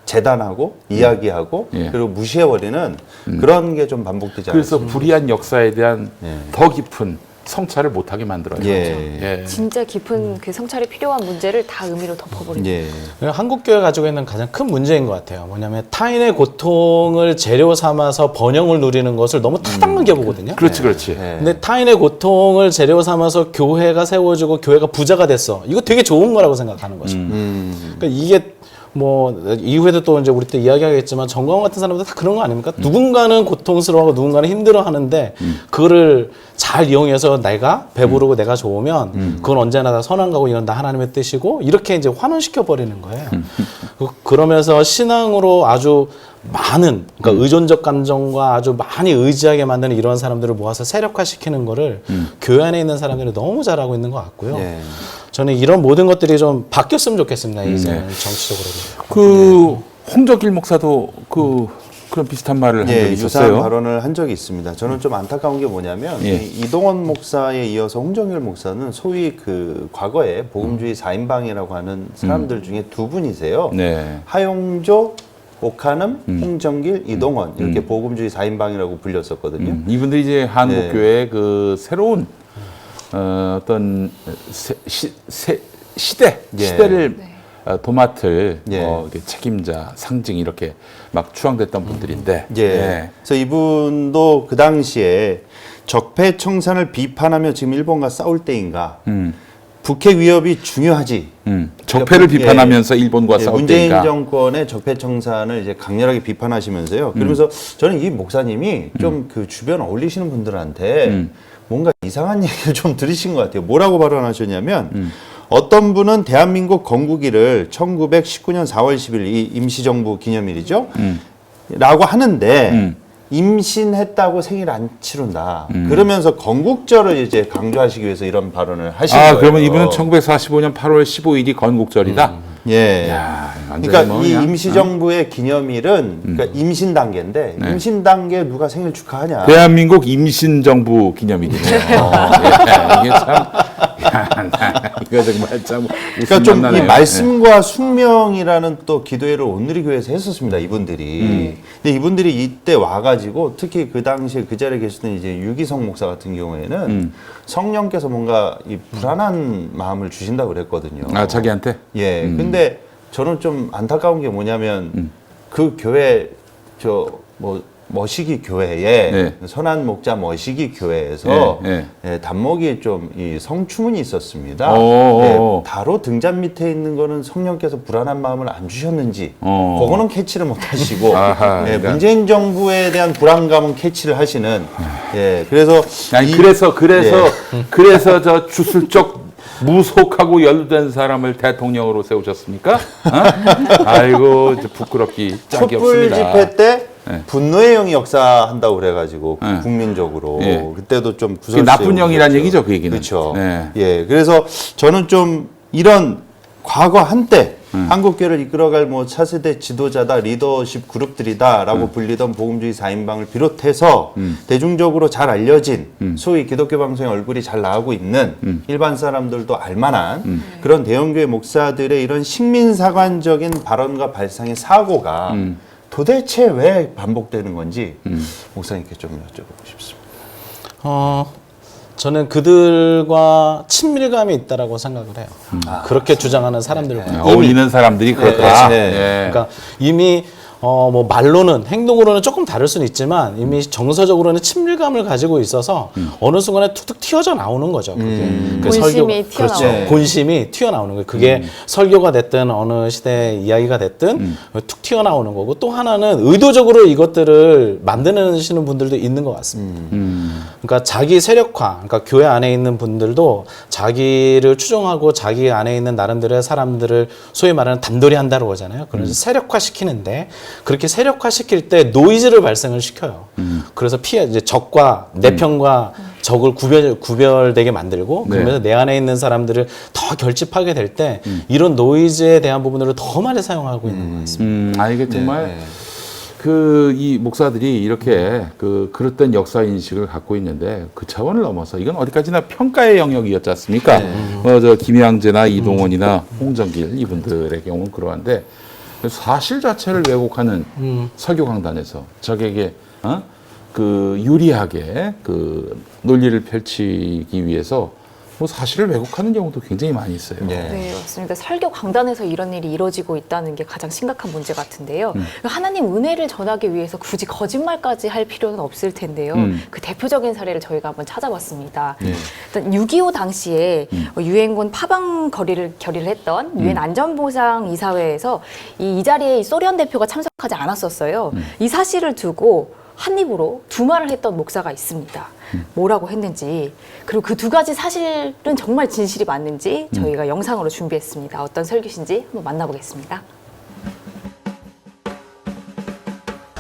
Speaker 3: 재단하고 이야기하고 그리고 무시해버리는 그런 게 좀 반복되지
Speaker 2: 그래서
Speaker 3: 않습니까?
Speaker 2: 불의한 역사에 대한 더 깊은 성찰을 못하게 만들어요.
Speaker 3: 예.
Speaker 2: 예.
Speaker 1: 진짜 깊은 그 성찰이 필요한 문제를 다 의미로 덮어버리는.
Speaker 3: 예.
Speaker 4: 한국 교회가 가지고 있는 가장 큰 문제인 것 같아요. 뭐냐면 타인의 고통을 재료 삼아서 번영을 누리는 것을 너무 타당하게 보거든요.
Speaker 2: 그렇지, 그렇지.
Speaker 3: 예.
Speaker 4: 근데 타인의 고통을 재료 삼아서 교회가 세워지고 교회가 부자가 됐어. 이거 되게 좋은 거라고 생각하는 거죠. 그러니까 이게 뭐 이후에도 또 이제 우리 때 이야기하겠지만 정광훈 같은 사람들 다 그런 거 아닙니까? 누군가는 고통스러워하고 누군가는 힘들어하는데 그거를 잘 이용해서 내가 배부르고 내가 좋으면 그건 언제나 다 선한 거고 이건 다 하나님의 뜻이고 이렇게 이제 환원시켜 버리는 거예요. 그러면서 신앙으로 아주 많은 그러니까 의존적 감정과 아주 많이 의지하게 만드는 이런 사람들을 모아서 세력화시키는 거를 교회 안에 있는 사람들이 너무 잘하고 있는 것 같고요.
Speaker 3: 예.
Speaker 4: 저는 이런 모든 것들이 좀 바뀌었으면 좋겠습니다. 이제
Speaker 2: 네.
Speaker 4: 정치적으로도.
Speaker 2: 그 홍정길 목사도 그런 비슷한 말을 한 적이
Speaker 3: 예,
Speaker 2: 있었어요.
Speaker 3: 유사한 발언을 한 적이 있습니다. 저는 좀 안타까운 게 뭐냐면
Speaker 2: 예.
Speaker 3: 이 이동원 목사에 이어서 홍정일 목사는 소위 그 과거에 복음주의 4인방이라고 하는 사람들 중에 두 분이세요.
Speaker 2: 네.
Speaker 3: 하용조, 오카눔, 홍정길, 이동원 이렇게 복음주의 4인방이라고 불렸었거든요.
Speaker 2: 이분들이 이제 한국교회의
Speaker 3: 네.
Speaker 2: 그 새로운 어떤 시대를 도맡을
Speaker 3: 예.
Speaker 2: 이렇게 책임자, 상징 이렇게 막 추앙됐던 분들인데.
Speaker 3: 예.
Speaker 2: 예.
Speaker 3: 그래서 이분도 그 당시에 적폐청산을 비판하며 지금 일본과 싸울 때인가. 북핵 위협이 중요하지.
Speaker 2: 적폐를
Speaker 3: 그러니까
Speaker 2: 비판하면서 일본과 싸울
Speaker 3: 문재인
Speaker 2: 때니까.
Speaker 3: 정권의 적폐청산을 이제 강렬하게 비판하시면서요. 그러면서 저는 이 목사님이 좀 그 주변 어울리시는 분들한테 뭔가 이상한 얘기를 좀 들으신 것 같아요. 뭐라고 발언하셨냐면 어떤 분은 대한민국 건국일을 1919년 4월 10일 이 임시정부 기념일이죠. 라고 하는데 임신했다고 생일 안 치룬다. 그러면서 건국절을 이제 강조하시기 위해서 이런 발언을 하신 거예요.
Speaker 2: 그러면 이분은 1945년 8월 15일이 건국절이다?
Speaker 3: 예.
Speaker 2: 야, 완전히
Speaker 3: 그러니까
Speaker 2: 뭐
Speaker 3: 이
Speaker 2: 그냥,
Speaker 3: 임시정부의 기념일은 그러니까 임신 단계인데 임신 단계에 누가 생일 축하하냐?
Speaker 2: 대한민국 임신정부 기념일이네요. 이게 참, 이거 정말 참.
Speaker 3: 그러니까 좀 이
Speaker 2: 나네요.
Speaker 3: 말씀과 숙명이라는 또 기도회를 온누리교회에서 했었습니다. 이분들이. 근데 이분들이 이때 와가지고 특히 그 당시에 그 자리에 계시던 이제 유기성 목사 같은 경우에는 성령께서 뭔가 이 불안한 마음을 주신다고 그랬거든요.
Speaker 2: 자기한테?
Speaker 3: 예. 근데 저는 좀 안타까운 게 뭐냐면 그 교회 머시기 교회에
Speaker 2: 네.
Speaker 3: 선한 목자 머시기 교회에서
Speaker 2: 네,
Speaker 3: 예, 단목이 좀 이 성추문이 있었습니다.
Speaker 2: 오.
Speaker 3: 예, 바로 등잔 밑에 있는 거는 성령께서 불안한 마음을 안 주셨는지 그거는 캐치를 못 하시고
Speaker 2: 아하,
Speaker 3: 예,
Speaker 2: 그러니까.
Speaker 3: 문재인 정부에 대한 불안감은 캐치를 하시는 예, 그래서
Speaker 2: 아니, 그래서 저 주술적 무속하고 연루된 사람을 대통령으로 세우셨습니까? 아이고, 이제 부끄럽기 짝이
Speaker 3: 촛불
Speaker 2: 없습니다.
Speaker 3: 집회 때
Speaker 2: 네.
Speaker 3: 분노의 영이 역사한다고 그래가지고
Speaker 2: 네.
Speaker 3: 국민적으로
Speaker 2: 예.
Speaker 3: 그때도 좀
Speaker 2: 그게
Speaker 3: 구설수에
Speaker 2: 나쁜 영이란
Speaker 3: 올렸죠.
Speaker 2: 얘기죠, 그 얘기는.
Speaker 3: 그렇죠.
Speaker 2: 네.
Speaker 3: 예, 그래서 저는 좀 이런 과거 한때 한국교회를 이끌어갈 뭐 차세대 지도자다, 리더십 그룹들이다라고 불리던 복음주의 4인방을 비롯해서 대중적으로 잘 알려진 소위 기독교 방송의 얼굴이 잘 나오고 있는 일반 사람들도 알만한 그런 대형교회 목사들의 이런 식민사관적인 발언과 발상의 사고가 도대체 왜 반복되는 건지 목사님께 좀 여쭤보고 싶습니다.
Speaker 4: 저는 그들과 친밀감이 있다라고 생각을 해요. 그렇게 주장하는 사람들과
Speaker 2: 어울리는 사람들이 그렇다.
Speaker 3: 네.
Speaker 2: 예.
Speaker 4: 그러니까 이미 뭐 말로는 행동으로는 조금 다를 수는 있지만 이미 정서적으로는 친밀감을 가지고 있어서 어느 순간에 툭툭 튀어져 나오는 거죠. 그게. 그
Speaker 1: 본심이 튀어나오는
Speaker 4: 그렇죠.
Speaker 3: 거예요.
Speaker 4: 본심이 튀어나오는 거예요. 그게 설교가 됐든 어느 시대의 이야기가 됐든 툭 튀어나오는 거고 또 하나는 의도적으로 이것들을 만드시는 분들도 있는 것 같습니다. 그러니까 자기 세력화, 그러니까 교회 안에 있는 분들도 자기를 추종하고 자기 안에 있는 나름대로의 사람들을 소위 말하는 단돌이 한다고 하잖아요. 그래서 세력화시키는데 그렇게 세력화시킬 때 노이즈를 발생을 시켜요. 그래서 이제 적과 내 편과 적을 구별되게 만들고
Speaker 2: 네.
Speaker 4: 그러면서 내 안에 있는 사람들을 더 결집하게 될 때 이런 노이즈에 대한 부분들을 더 많이 사용하고 있는 것 같습니다.
Speaker 2: 이게 정말
Speaker 3: 네.
Speaker 2: 이 목사들이 이렇게 그릇된 역사 인식을 갖고 있는데 그 차원을 넘어서 이건 어디까지나 평가의 영역이었지 않습니까? 저 김양재나 이동원이나 홍정길 이분들의 경우는 그러한데 사실 자체를 왜곡하는 설교 강단에서 적에게 그 유리하게 그 논리를 펼치기 위해서 뭐 사실을 왜곡하는 경우도 굉장히 많이 있어요.
Speaker 1: 네, 맞습니다. 설교 강단에서 이런 일이 이루어지고 있다는 게 가장 심각한 문제 같은데요. 하나님 은혜를 전하기 위해서 굳이 거짓말까지 할 필요는 없을 텐데요. 그 대표적인 사례를 저희가 한번 찾아봤습니다. 일단 6.25 당시에 유엔군 파병 결의를 했던 유엔 안전보장 이사회에서 이 자리에 소련 대표가 참석하지 않았었어요. 이 사실을 두고 한 입으로 두말을 했던 목사가 있습니다. 뭐라고 했는지, 그리고 그 두 가지 사실은 정말 진실이 맞는지 저희가 영상으로 준비했습니다. 어떤 설교신지 한번 만나보겠습니다.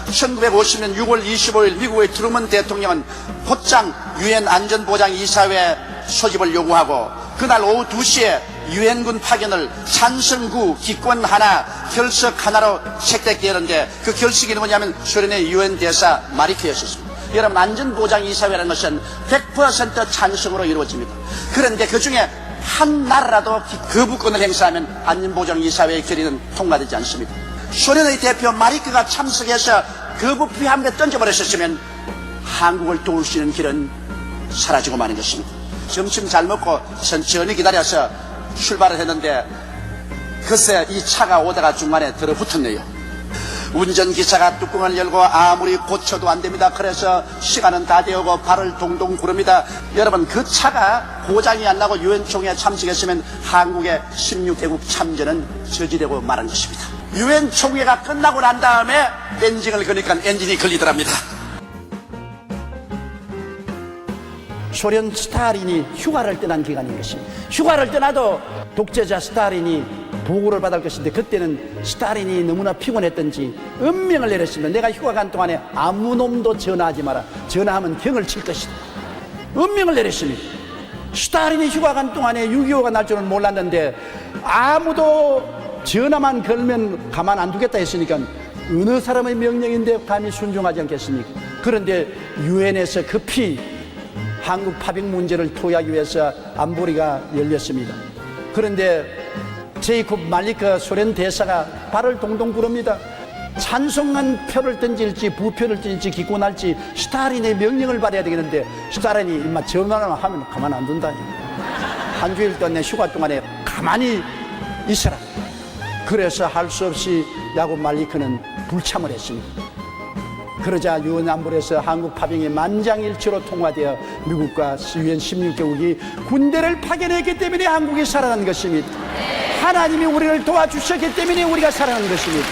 Speaker 5: 1950년 6월 25일 미국의 트루먼 대통령은 곧장 유엔 안전보장 이사회 소집을 요구하고 그날 오후 2시에 유엔군 파견을 찬성구 기권 하나 결석 하나로 채택되었는데 그 결석이 뭐냐면 소련의 유엔 대사 마리크였습니다. 여러분, 안전보장 이사회라는 것은 100% 찬성으로 이루어집니다. 그런데 그 중에 한 나라라도 거부권을 행사하면 안전보장 이사회의 결의는 통과되지 않습니다. 소련의 대표 마리크가 참석해서 거부 표함에 던져버렸었으면 한국을 도울 수 있는 길은 사라지고 마는 것입니다. 점심 잘 먹고 천천히 기다려서 출발을 했는데 글쎄 이 차가 오다가 중간에 들어붙었네요. 운전기사가 뚜껑을 열고 아무리 고쳐도 안 됩니다. 그래서 시간은 다 되어고 발을 동동 구릅니다. 여러분, 그 차가 고장이 안 나고 유엔 총회에 참석했으면 한국의 16개국 참전은 저지되고 말한 것입니다. 유엔 총회가 끝나고 난 다음에 엔진을 거니까 엔진이 걸리더랍니다. 소련 스탈린이 휴가를 떠난 기간인 것입니다. 휴가를 떠나도 독재자 스탈린이 보고를 받을 것인데 그때는 스탈린이 너무나 피곤했던지 엄명을 내렸습니다. 내가 휴가 간 동안에 아무 놈도 전화하지 마라. 전화하면 병을 칠 것이다. 엄명을 내렸습니다. 스탈린이 휴가 간 동안에 6.25가 날 줄은 몰랐는데 아무도 전화만 걸면 가만 안 두겠다 했으니까 어느 사람의 명령인데 감히 순종하지 않겠습니까? 그런데 유엔에서 급히 한국 파병 문제를 토의하기 위해서 안보리가 열렸습니다. 그런데 제이콥 말리크 소련 대사가 발을 동동 구릅니다. 찬송한 표를 던질지 부표를 던질지 기권할지 스탈린의 명령을 받아야 되겠는데 스탈린이 인마 전화만 하면 가만 안 둔다. 한 주일 동안 휴가 동안에 가만히 있어라. 그래서 할 수 없이 야곱 말리크는 불참을 했습니다. 그러자 유엔 안보리에서 한국 파병이 만장일치로 통과되어 미국과 유엔 16개국이 군대를 파견했기 때문에 한국이 살아난 것입니다. 하나님이 우리를 도와주셨기 때문에 우리가 살아난 것입니다.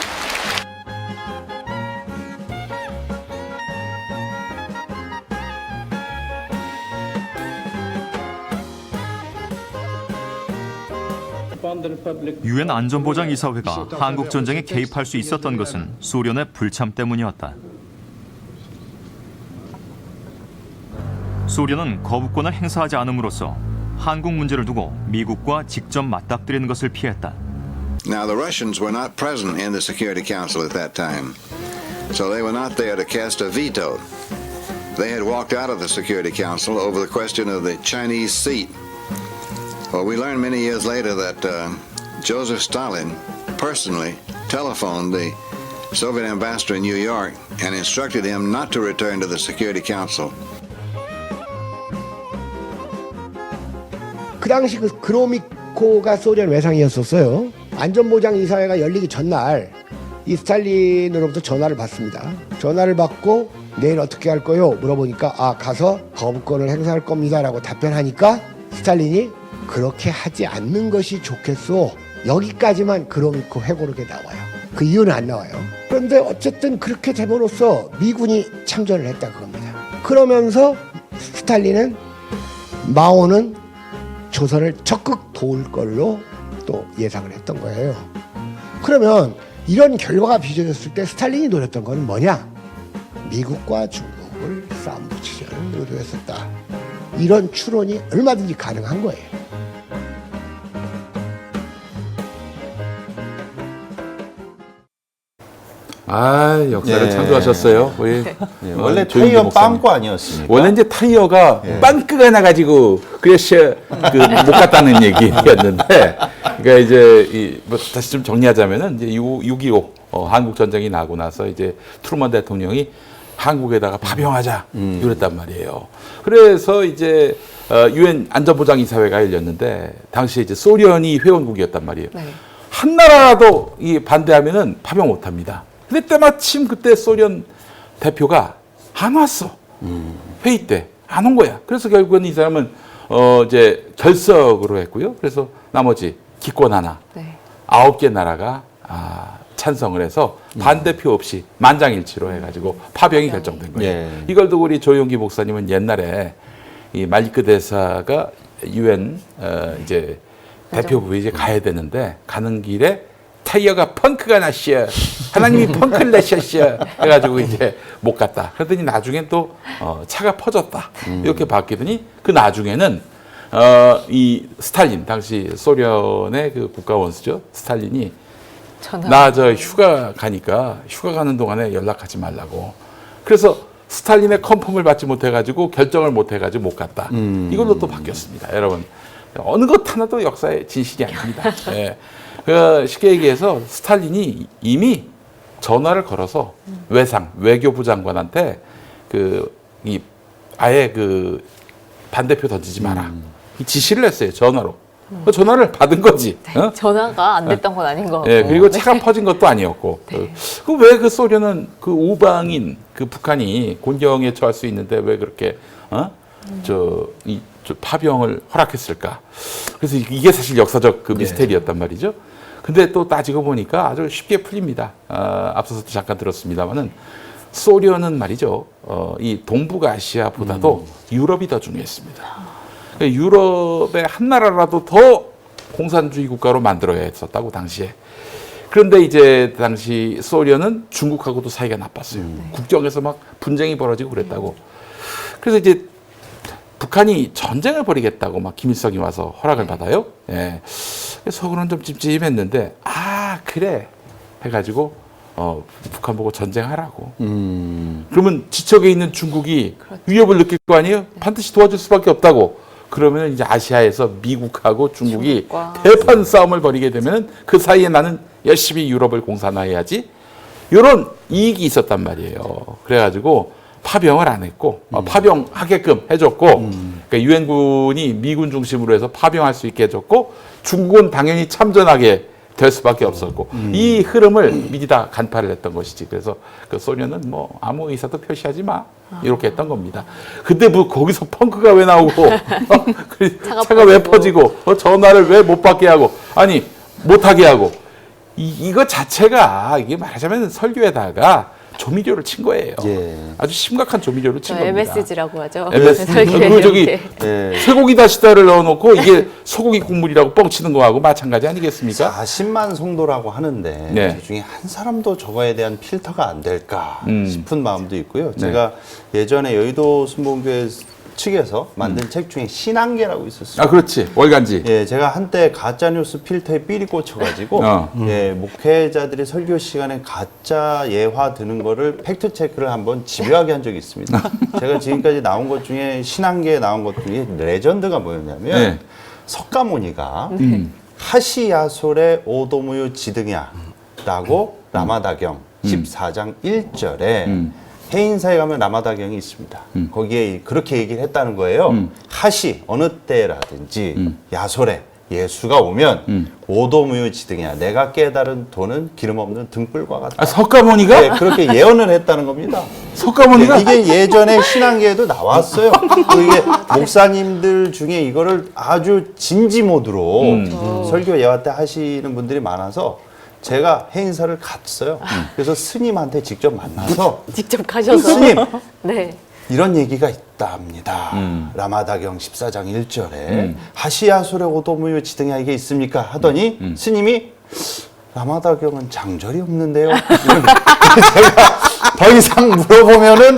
Speaker 6: 유엔 안전보장 이사회가 한국 전쟁에 개입할 수 있었던 것은 소련의 불참 때문이었다. 소련은 거부권을 행사하지 않음으로써 한국 문제를 두고 미국과 직접 맞닥뜨리는 것을 피했다.
Speaker 7: Now the Russians were not present in the Security Council at that time, so they were not there to cast a veto. They had walked out of the Security Council over the question of the Chinese seat. Well, we learned many years later that Joseph Stalin personally telephoned the Soviet ambassador in New York and instructed him not to return to the Security Council.
Speaker 8: 그 당시 그 그로미코가 소련 외상이었었어요. 안전보장이사회가 열리기 전날 이 스탈린으로부터 전화를 받습니다. 전화를 받고 내일 어떻게 할 거요? 물어보니까 가서 거부권을 행사할 겁니다 라고 답변하니까 스탈린이 그렇게 하지 않는 것이 좋겠소. 여기까지만 그로미코 회고록에 나와요. 그 이유는 안 나와요. 그런데 어쨌든 그렇게 됨으로써 미군이 참전을 했다 그겁니다. 그러면서 스탈린은 마오는 조선을 적극 도울 걸로 또 예상을 했던 거예요. 그러면 이런 결과가 빚어졌을 때 스탈린이 노렸던 건 뭐냐? 미국과 중국을 싸움 붙이려는 의도였었다. 이런 추론이 얼마든지 가능한 거예요.
Speaker 2: 역사를 창조하셨어요. 우리
Speaker 3: 원래
Speaker 2: 조윤기
Speaker 3: 타이어
Speaker 2: 목사님.
Speaker 3: 빵꾸 아니었습니까?
Speaker 2: 원래 이제 타이어가 빵꾸가 나가지고 그래서 못 갔다는 얘기였는데, 그러니까 이제 다시 좀 정리하자면은 이제 6.25 한국 전쟁이 나고 나서 이제 트루먼 대통령이 한국에다가 파병하자 이랬단 말이에요. 그래서 이제 유엔 안전보장이사회가 열렸는데 당시에 이제 소련이 회원국이었단 말이에요.
Speaker 1: 네.
Speaker 2: 한 나라라도 이 반대하면은 파병 못합니다. 근데 때마침 그때 소련 대표가 안 왔어. 회의 때 안 온 거야. 그래서 결국은 이 사람은 이제 결석으로 했고요. 그래서 나머지 기권 하나,
Speaker 1: 네.
Speaker 2: 9개 나라가 찬성을 해서 반대표 없이 만장일치로 해가지고 파병이 결정된 거예요.
Speaker 3: 예.
Speaker 2: 이걸 두고 우리 조용기 목사님은 옛날에 이 말리크 대사가 유엔 이제 대표부에 이제 가야 되는데 가는 길에 타이어가 펑크가 났어요. 하나님이 펑크를 내셨어요. 해가지고 이제 못 갔다. 그러더니 나중엔 또 차가 퍼졌다. 이렇게 바뀌더니 그 나중에는 이 스탈린 당시 소련의 그 국가 원수죠. 스탈린이
Speaker 1: 전화.
Speaker 2: 나 저 휴가 가니까 휴가 가는 동안에 연락하지 말라고. 그래서 스탈린의 컨펌을 받지 못해가지고 결정을 못해가지고 못 갔다. 이걸로 또 바뀌었습니다. 여러분 어느 것 하나도 역사의 진실이 아닙니다. 예. 쉽게 얘기해서 스탈린이 이미 전화를 걸어서 외교부 장관한테 아예 반대표 던지지 마라. 이 지시를 했어요. 전화로. 전화를 받은 거지. 어?
Speaker 1: 전화가 안 됐던 건 아닌 것 같고.
Speaker 2: 예, 그리고 차가 퍼진 것도 아니었고.
Speaker 1: 네.
Speaker 2: 왜 그 소련은 그 우방인 그 북한이 곤경에 처할 수 있는데 왜 그렇게 저 파병을 허락했을까? 그래서 이게 사실 역사적 그 미스테리였단 말이죠. 근데 또 따지고 보니까 아주 쉽게 풀립니다. 앞서서도 잠깐 들었습니다만은 소련은 말이죠. 이 동북아시아보다도 유럽이 더 중요했습니다. 그러니까 유럽의 한 나라라도 더 공산주의 국가로 만들어야 했었다고 당시에. 그런데 이제 당시 소련은 중국하고도 사이가 나빴어요. 국경에서 막 분쟁이 벌어지고 그랬다고. 그래서 이제 북한이 전쟁을 벌이겠다고 막 김일성이 와서 허락을 받아요. 예. 속으로는 좀 찜찜했는데 그래 해가지고 북한 보고 전쟁하라고. 그러면 지척에 있는 중국이 위협을 느낄 거 아니에요? 반드시 도와줄 수밖에 없다고. 그러면 이제 아시아에서 미국하고 중국이 대판 싸움을 벌이게 되면 그 사이에 나는 열심히 유럽을 공산화해야지. 이런 이익이 있었단 말이에요. 그래가지고 파병을 안 했고 파병하게끔 해줬고 그러니까 유엔군이 미군 중심으로 해서 파병할 수 있게 해줬고 중국은 당연히 참전하게 될 수밖에 없었고 이 흐름을 미리 다 간파를 했던 것이지. 그래서 그 소련은 뭐 아무 의사도 표시하지 마 이렇게 했던 겁니다. 근데 뭐 거기서 펑크가 왜 나오고 차가 왜 퍼지고 전화를 왜 못 받게 하고 아니 못하게 하고 이거 자체가 이게 말하자면 설교에다가 조미료를 친 거예요.
Speaker 3: 예.
Speaker 2: 아주 심각한 조미료를 친 겁니다.
Speaker 1: MSG라고 하죠.
Speaker 2: MSG. 그 저기 쇠고기 다시다를 넣어놓고 이게 소고기 국물이라고 뻥치는 거하고 마찬가지 아니겠습니까?
Speaker 3: 40만 성도라고 하는데
Speaker 2: 네.
Speaker 3: 그 중에 한 사람도 저거에 대한 필터가 안 될까 싶은 마음도 있고요. 제가 예전에 여의도 순복음교회 측에서 만든 책 중에 신앙계라고 있었어요.
Speaker 2: 그렇지. 월간지.
Speaker 3: 예, 제가 한때 가짜뉴스 필터에 삘이 꽂혀가지고 예, 목회자들이 설교 시간에 가짜 예화 드는 거를 팩트 체크를 한번 집요하게 한 적이 있습니다. 제가 지금까지 나온 것 중에 신앙계에 나온 것 중에 레전드가 뭐였냐면 석가모니가 하시야솔의 오도무유 지등야라고 라마다경 14장 1절에 해인사에 가면 라마다경이 있습니다. 거기에 그렇게 얘기를 했다는 거예요. 하시 어느 때라든지 야솔에 예수가 오면 오도무유 지등이야. 내가 깨달은 도는 기름 없는 등불과 같다.
Speaker 2: 석가모니가?
Speaker 3: 네, 그렇게 예언을 했다는 겁니다.
Speaker 2: 석가모니가?
Speaker 3: 이게 예전에 신앙계에도 나왔어요. 이게 목사님들 중에 이거를 아주 진지 모드로 설교 예화 때 하시는 분들이 많아서 제가 해인사를 갔어요. 그래서 스님한테 직접 만나서
Speaker 1: 직접 가셔서.
Speaker 3: 스님
Speaker 1: 네.
Speaker 3: 이런 얘기가 있답니다. 라마다경 14장 1절에 하시야솔의 오도무유 지등야 이게 있습니까? 하더니 스님이 라마다경은 장절이 없는데요. 제가 더 이상 물어보면은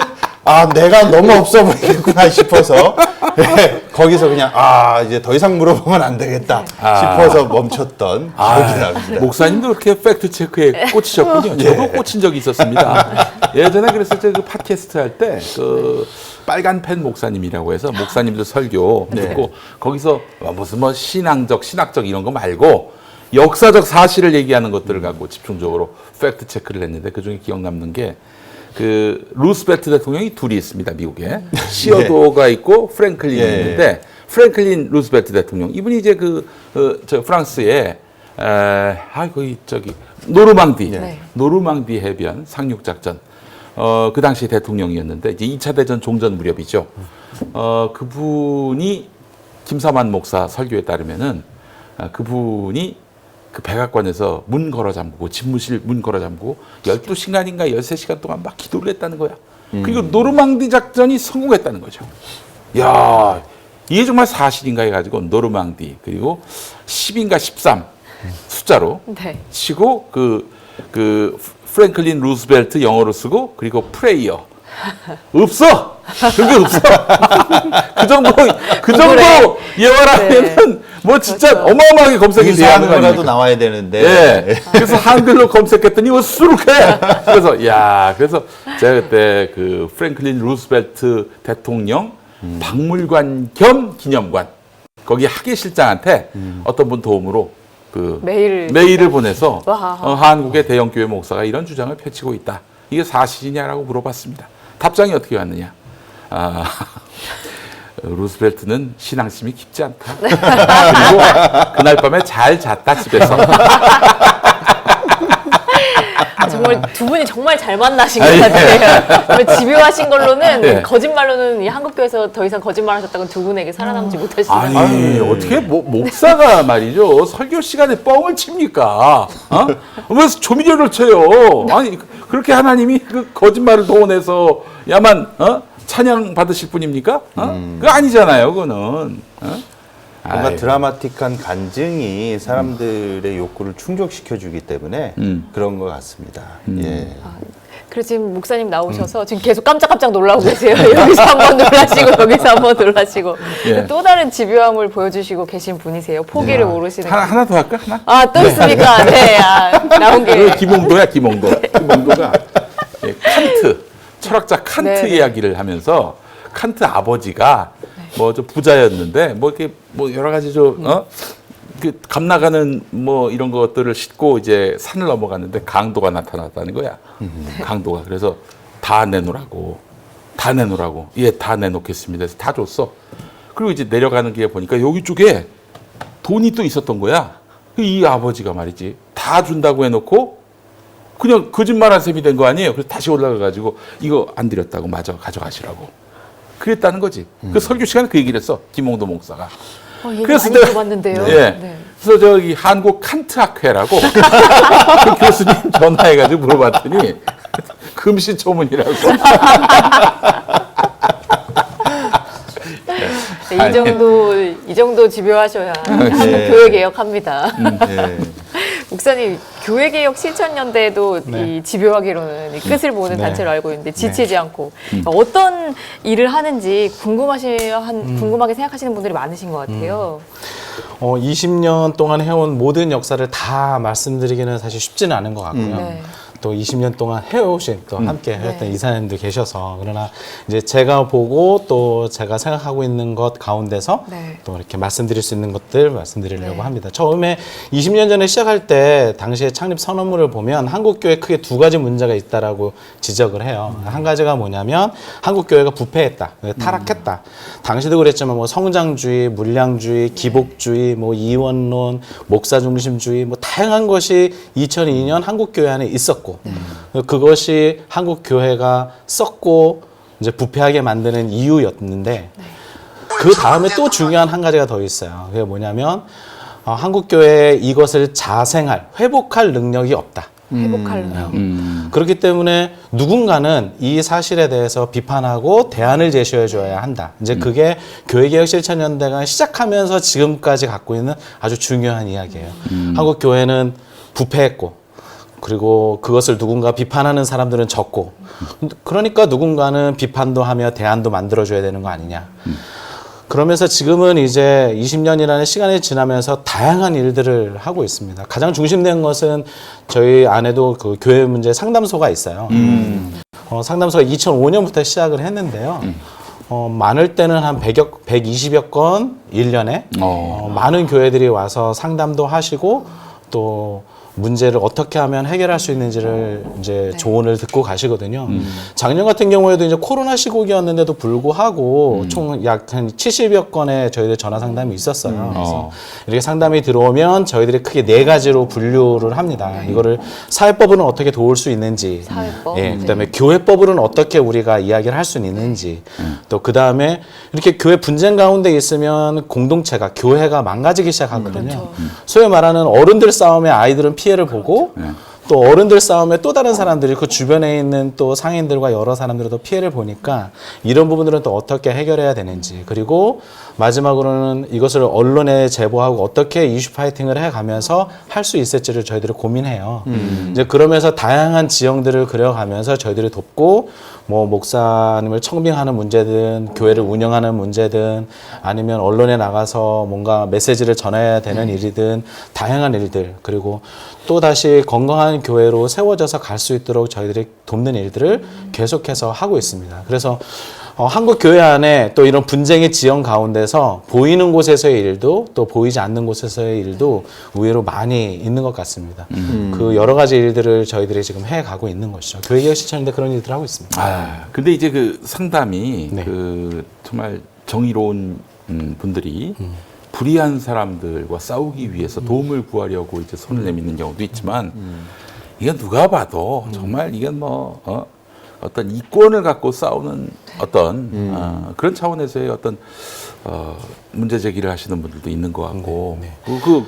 Speaker 3: 내가 너무 없어 보이겠구나 싶어서 거기서 그냥 이제 더 이상 물어보면 안 되겠다 싶어서 멈췄던 기억이 납니다.
Speaker 2: 목사님도 그렇게 팩트 체크에 꽂히셨군요. 저도 꽂힌 적이 있었습니다. 예전에 그래서 그 팟캐스트 할 때 그 빨간 펜 목사님이라고 해서 목사님들 설교 듣고 거기서 무슨 뭐 신학적 이런 거 말고 역사적 사실을 얘기하는 것들을 갖고 집중적으로 팩트 체크를 했는데 그중에 기억 남는 게 그 루스벨트 대통령이 둘이 있습니다, 미국에. 시어도가 있고 프랭클린이
Speaker 3: 예.
Speaker 2: 있는데 프랭클린 루스벨트 대통령 이분이 이제 저 프랑스의 거기 저기 노르망디
Speaker 1: 네.
Speaker 2: 노르망디 해변 상륙 작전 그 당시 대통령이었는데 이제 2차 대전 종전 무렵이죠. 그분이 김사만 목사 설교에 따르면은 그분이 그 백악관에서 문 걸어 잠그고 집무실 문 걸어 잠그고 12시간인가 13시간 동안 막 기도를 했다는 거야. 그리고 노르망디 작전이 성공했다는 거죠. 야, 이게 정말 사실인가 해가지고 노르망디 그리고 10인가 13 숫자로
Speaker 1: 네.
Speaker 2: 치고 그 프랭클린 루스벨트 영어로 쓰고 그리고 프레이어 없어 그게 없어 그 정도 예화라면은 뭐 진짜
Speaker 1: 그렇죠.
Speaker 2: 어마어마하게 검색이 돼야 하는
Speaker 3: 거라도
Speaker 2: 거라도
Speaker 3: 나와야 되는데.
Speaker 2: 예. 그래서 한글로 검색했더니 뭐 수룩해. 그래서 제가 그때 그 프랭클린 루스벨트 대통령 박물관 겸 기념관 거기 학예실장한테 어떤 분 도움으로 그 메일을 보내서
Speaker 1: 와.
Speaker 2: 한국의 대형 교회 목사가 이런 주장을 펼치고 있다. 이게 사실이냐라고 물어봤습니다. 답장이 어떻게 왔느냐? 루스벨트는 신앙심이 깊지 않다. 그리고 그날 밤에 잘 잤다 집에서.
Speaker 1: 정말 두 분이 정말 잘 만나신 것 같아요. 정말 집요하신 걸로는
Speaker 2: 예.
Speaker 1: 거짓말로는 이 한국교회에서 더 이상 거짓말하셨다고는 두 분에게 살아남지 못하시는
Speaker 2: 아니 어떻게 목사가 말이죠 설교 시간에 뻥을 칩니까? 왜 조미료를 쳐요? 아니 그렇게 하나님이 그 거짓말을 동원해서 야만 찬양 받으실 분입니까? 그거 아니잖아요, 그거는.
Speaker 3: 뭔가
Speaker 2: 아이고.
Speaker 3: 드라마틱한 간증이 사람들의 욕구를 충족시켜주기 때문에 그런 것 같습니다. 예.
Speaker 1: 그래서 지금 목사님 나오셔서 지금 계속 깜짝깜짝 놀라고 계세요. 여기서 한번 놀라시고 여기서 한번 놀라시고
Speaker 2: 예.
Speaker 1: 또 다른 집요함을 보여주시고 계신 분이세요. 포기를 모르시는.
Speaker 2: 하나 더 할까? 하나?
Speaker 1: 아, 또 있습니까? 네, 나온 게.
Speaker 2: 김홍도야, 김홍도가 예, 칸트 철학자 칸트
Speaker 1: 네.
Speaker 2: 이야기를 하면서 칸트 아버지가 뭐 좀 부자였는데 뭐 이렇게 뭐 여러 가지 그 감나가는 뭐 이런 것들을 싣고 이제 산을 넘어갔는데 강도가 나타났다는 거야. 강도가 그래서 다 내놓으라고 예, 다 내놓겠습니다. 그래서 다 줬어. 그리고 이제 내려가는 길에 보니까 여기 쪽에 돈이 또 있었던 거야. 이 아버지가 말이지 다 준다고 해놓고 그냥 거짓말한 셈이 된 거 아니에요. 그래서 다시 올라가가지고 이거 안 드렸다고 마저 가져가시라고. 그랬다는 거지. 그 설교 시간에 그 얘기를 했어. 김홍도 목사가.
Speaker 1: 얘기
Speaker 2: 그래서
Speaker 1: 많이
Speaker 2: 내가-
Speaker 1: 들어봤는데요.
Speaker 2: 예.
Speaker 1: 네.
Speaker 2: 그래서 저기 한국 칸트 학회라고 그 교수님 전화해가지고 물어봤더니 금시초문이라고.
Speaker 1: 네, 이 정도 집요하셔야
Speaker 3: 네.
Speaker 1: 교회 개혁합니다.
Speaker 3: 예.
Speaker 1: 목사님, 교회 개혁 실천연대도
Speaker 4: 네.
Speaker 1: 이 집요하기로는 이 끝을 보는
Speaker 4: 네.
Speaker 1: 단체로 알고 있는데 지치지 않고 어떤 일을 하는지 궁금하게 생각하시는 분들이 많으신 것 같아요.
Speaker 4: 20년 동안 해온 모든 역사를 다 말씀드리기는 사실 쉽지는 않은 것 같고요.
Speaker 1: 네.
Speaker 4: 또 20년 동안 해오신 또 함께 했던
Speaker 1: 네.
Speaker 4: 이사님도 계셔서 그러나 이제 제가 보고 또 제가 생각하고 있는 것 가운데서
Speaker 1: 네.
Speaker 4: 또 이렇게 말씀드릴 수 있는 것들 말씀드리려고
Speaker 1: 네.
Speaker 4: 합니다. 처음에 20년 전에 시작할 때 당시에 창립 선언문을 보면 한국교회 크게 두 가지 문제가 있다라고 지적을 해요. 한 가지가 뭐냐면 한국교회가 부패했다, 타락했다. 당시도 그랬지만 뭐 성장주의, 물량주의, 기복주의, 뭐 이원론, 목사 중심주의, 뭐 다양한 것이 2002년 한국교회 안에 있었고 그것이 한국교회가 썩고 이제 부패하게 만드는 이유였는데 그 다음에 또 중요한 한 가지가 더 있어요. 그게 뭐냐면 한국교회에 이것을 자생할, 회복할 능력이 없다.
Speaker 1: 회복할 능력.
Speaker 4: 그렇기 때문에 누군가는 이 사실에 대해서 비판하고 대안을 제시해 줘야 한다. 이제 그게 교회개혁실천연대가 시작하면서 지금까지 갖고 있는 아주 중요한 이야기예요. 한국교회는 부패했고 그리고 그것을 누군가 비판하는 사람들은 적고 그러니까 누군가는 비판도 하며 대안도 만들어줘야 되는 거 아니냐. 그러면서 지금은 이제 20년이라는 시간이 지나면서 다양한 일들을 하고 있습니다. 가장 중심된 것은 저희 안에도 그 교회 문제 상담소가 있어요. 상담소가 2005년부터 시작을 했는데요. 많을 때는 한 120여 건 1년에 많은 교회들이 와서 상담도 하시고 또 문제를 어떻게 하면 해결할 수 있는지를 이제 조언을 듣고 가시거든요. 작년 같은 경우에도 이제 코로나 시국이었는데도 불구하고 총 약 한 70여 건의 저희들 전화 상담이 있었어요. 그래서 이렇게 상담이 들어오면 저희들이 크게 4가지로 분류를 합니다. 이거를 사회법으로는 어떻게 도울 수 있는지,
Speaker 1: 사회법.
Speaker 4: 예, 그다음에 교회법으로는 어떻게 우리가 이야기를 할 수 있는지, 또 그다음에 이렇게 교회 분쟁 가운데 있으면 공동체가 교회가 망가지기 시작하거든요. 소위 말하는 어른들 싸움에 아이들은 피해를 보고 또 어른들 싸움에 또 다른 사람들이 그 주변에 있는 또 상인들과 여러 사람들도 피해를 보니까 이런 부분들은 또 어떻게 해결해야 되는지, 그리고 마지막으로는 이것을 언론에 제보하고 어떻게 이슈 파이팅을 해가면서 할 수 있을지를 저희들이 고민해요. 이제 그러면서 다양한 지형들을 그려가면서 저희들이 돕고, 뭐 목사님을 청빙하는 문제든 교회를 운영하는 문제든 아니면 언론에 나가서 뭔가 메시지를 전해야 되는 일이든 다양한 일들, 그리고 또 다시 건강한 교회로 세워져서 갈 수 있도록 저희들이 돕는 일들을 계속해서 하고 있습니다. 그래서 한국 교회 안에 또 이런 분쟁의 지형 가운데서 보이는 곳에서의 일도 또 보이지 않는 곳에서의 일도 의외로 많이 있는 것 같습니다. 그 여러 가지 일들을 저희들이 지금 해가고 있는 것이죠. 교회개혁 실천인데 그런 일들을 하고 있습니다.
Speaker 2: 아, 근데 이제 그 상담이
Speaker 4: 네.
Speaker 2: 그 정말 정의로운 분들이 불의한 사람들과 싸우기 위해서 도움을 구하려고 이제 손을 내미는 경우도 있지만 이건 누가 봐도 정말 이건 뭐 어떤 이권을 갖고 싸우는 어떤 그런 차원에서의 어떤 문제 제기를 하시는 분들도 있는 것 같고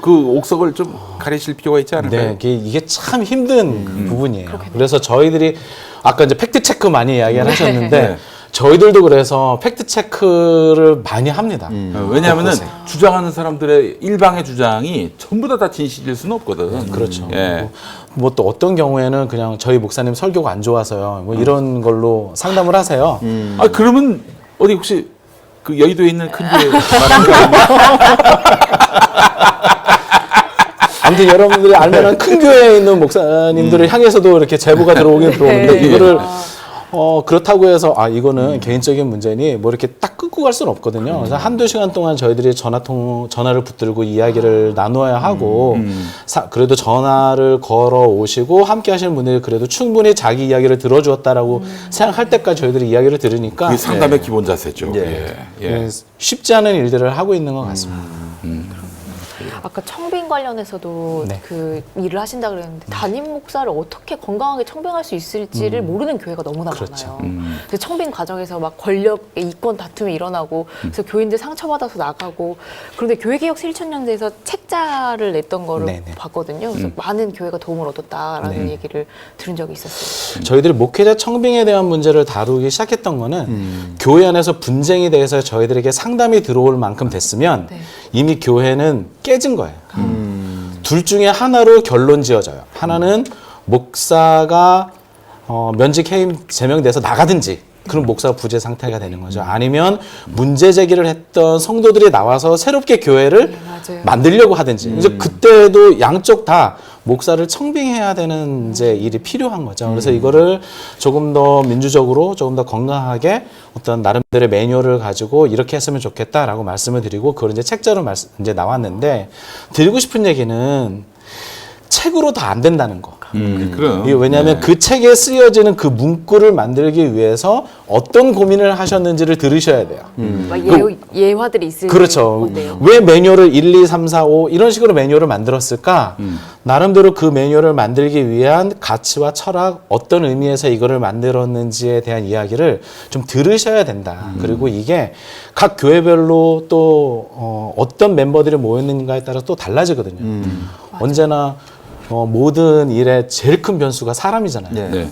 Speaker 2: 그 옥석을 좀 가리실 필요가 있지 않을까요?
Speaker 4: 네, 이게 참 힘든 부분이에요. 그래서 저희들이 아까 이제 팩트 체크 많이 이야기를 하셨는데
Speaker 2: 네.
Speaker 4: 저희들도 그래서 팩트 체크를 많이 합니다.
Speaker 2: 왜냐하면은 주장하는 사람들의 일방의 주장이 전부 다 진실일 수는 없거든.
Speaker 4: 그렇죠.
Speaker 2: 예.
Speaker 4: 뭐 또 어떤 경우에는 그냥 저희 목사님 설교가 안 좋아서요. 뭐 이런 걸로 상담을 하세요.
Speaker 2: 아 그러면 어디 혹시 그 여의도에 있는 큰 교회 말하는 거 아니에요?
Speaker 4: 아무튼 여러분들이 알만한 큰 교회에 있는 목사님들을 향해서도 이렇게 제보가 들어오긴 들어오는데
Speaker 1: 네.
Speaker 4: 이거를 그렇다고 해서 이거는 개인적인 문제니 뭐 이렇게 딱 끊고 갈 수는 없거든요. 그래서 한두 시간 동안 저희들이 전화를 붙들고 이야기를 나누어야 하고 그래도 전화를 걸어 오시고 함께 하시는 분들이 그래도 충분히 자기 이야기를 들어주었다라고 생각할 때까지 저희들이 이야기를 들으니까
Speaker 2: 그게 상담의 기본 자세죠.
Speaker 3: 예.
Speaker 2: 예.
Speaker 4: 쉽지 않은 일들을 하고 있는 것 같습니다.
Speaker 1: 아까 청빙 관련해서도
Speaker 4: 네.
Speaker 1: 그 일을 하신다 그랬는데 담임 목사를 어떻게 건강하게 청빙할 수 있을지를 모르는 교회가 너무나
Speaker 4: 그렇죠.
Speaker 1: 많아요. 그래서 청빙 과정에서 막 권력의 이권 다툼이 일어나고 그래서 교인들 상처받아서 나가고 그런데 교회개혁 실천연대에서 책자를 냈던 거를
Speaker 4: 네네.
Speaker 1: 봤거든요. 그래서 많은 교회가 도움을 얻었다라는 얘기를 들은 적이 있었어요.
Speaker 4: 저희들이 목회자 청빙에 대한 문제를 다루기 시작했던 거는 교회 안에서 분쟁에 대해서 저희들에게 상담이 들어올 만큼 됐으면
Speaker 1: 네.
Speaker 4: 이미 교회는 깨진 거예요. 둘 중에 하나로 결론 지어져요. 하나는 목사가 면직 해임 제명돼서 나가든지 그럼 목사가 부재 상태가 되는 거죠. 아니면 문제 제기를 했던 성도들이 나와서 새롭게 교회를
Speaker 1: 맞아요.
Speaker 4: 만들려고 하든지. 이제 그때도 양쪽 다 목사를 청빙해야 되는 이제 일이 필요한 거죠. 그래서 이거를 조금 더 민주적으로 조금 더 건강하게 어떤 나름대로의 매뉴얼을 가지고 이렇게 했으면 좋겠다라고 말씀을 드리고 그걸 이제 책자로 이제 나왔는데 드리고 싶은 얘기는 책으로 다 안 된다는 거.
Speaker 2: 그럼.
Speaker 4: 이게 왜냐하면 그 책에 쓰여지는 그 문구를 만들기 위해서 어떤 고민을 하셨는지를 들으셔야 돼요.
Speaker 1: 막 예화들이 있을
Speaker 4: 그렇죠.
Speaker 1: 건데요.
Speaker 4: 왜 매뉴얼을 1, 2, 3, 4, 5 이런 식으로 매뉴얼을 만들었을까? 나름대로 그 매뉴얼을 만들기 위한 가치와 철학, 어떤 의미에서 이거를 만들었는지에 대한 이야기를 좀 들으셔야 된다. 그리고 이게 각 교회별로 또 어떤 멤버들이 모였는가에 따라 또 달라지거든요. 언제나 모든 일의 제일 큰 변수가 사람이잖아요.
Speaker 2: 네.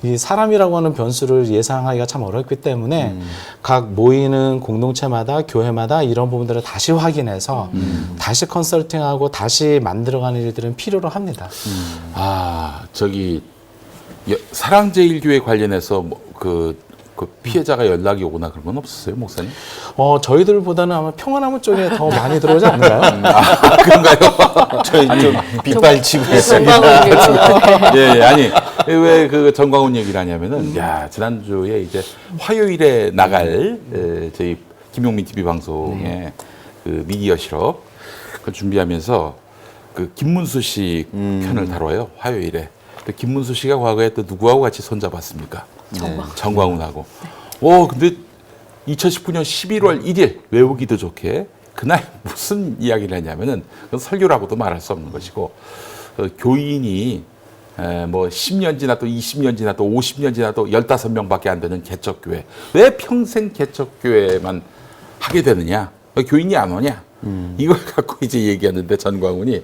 Speaker 4: 이 사람이라고 하는 변수를 예상하기가 참 어렵기 때문에 각 모이는 공동체마다 교회마다 이런 부분들을 다시 확인해서 다시 컨설팅하고 다시 만들어가는 일들은 필요로 합니다.
Speaker 2: 저기 사랑제일교회 관련해서 그 피해자가 연락이 오거나 그런 건 없었어요, 목사님?
Speaker 4: 저희들보다는 아마 평안함 쪽에 더 많이 들어오지 않나요?
Speaker 2: 그런가요?
Speaker 3: 저희 좀 빗발치고 있습니다.
Speaker 2: 예, 아니 왜 그 정광훈 얘기를 하냐면은 지난주에 이제 화요일에 나갈 저희 김용민 TV 방송의 그 미디어 실업 그 준비하면서 그 김문수 씨 편을 다뤄요. 화요일에. 근데 김문수 씨가 과거에 또 누구하고 같이 손잡았습니까? 정광훈하고. 근데 2019년 11월 1일 외우기도 좋게 그날 무슨 이야기를 했냐면은 그건 설교라고도 말할 수 없는 것이고 교인이 뭐 10년 지나도 20년 지나도 50년 지나도 15명밖에 안 되는 개척교회. 왜 평생 개척교회만 하게 되느냐? 교인이 안 오냐? 이걸 갖고 이제 얘기하는데 전광훈이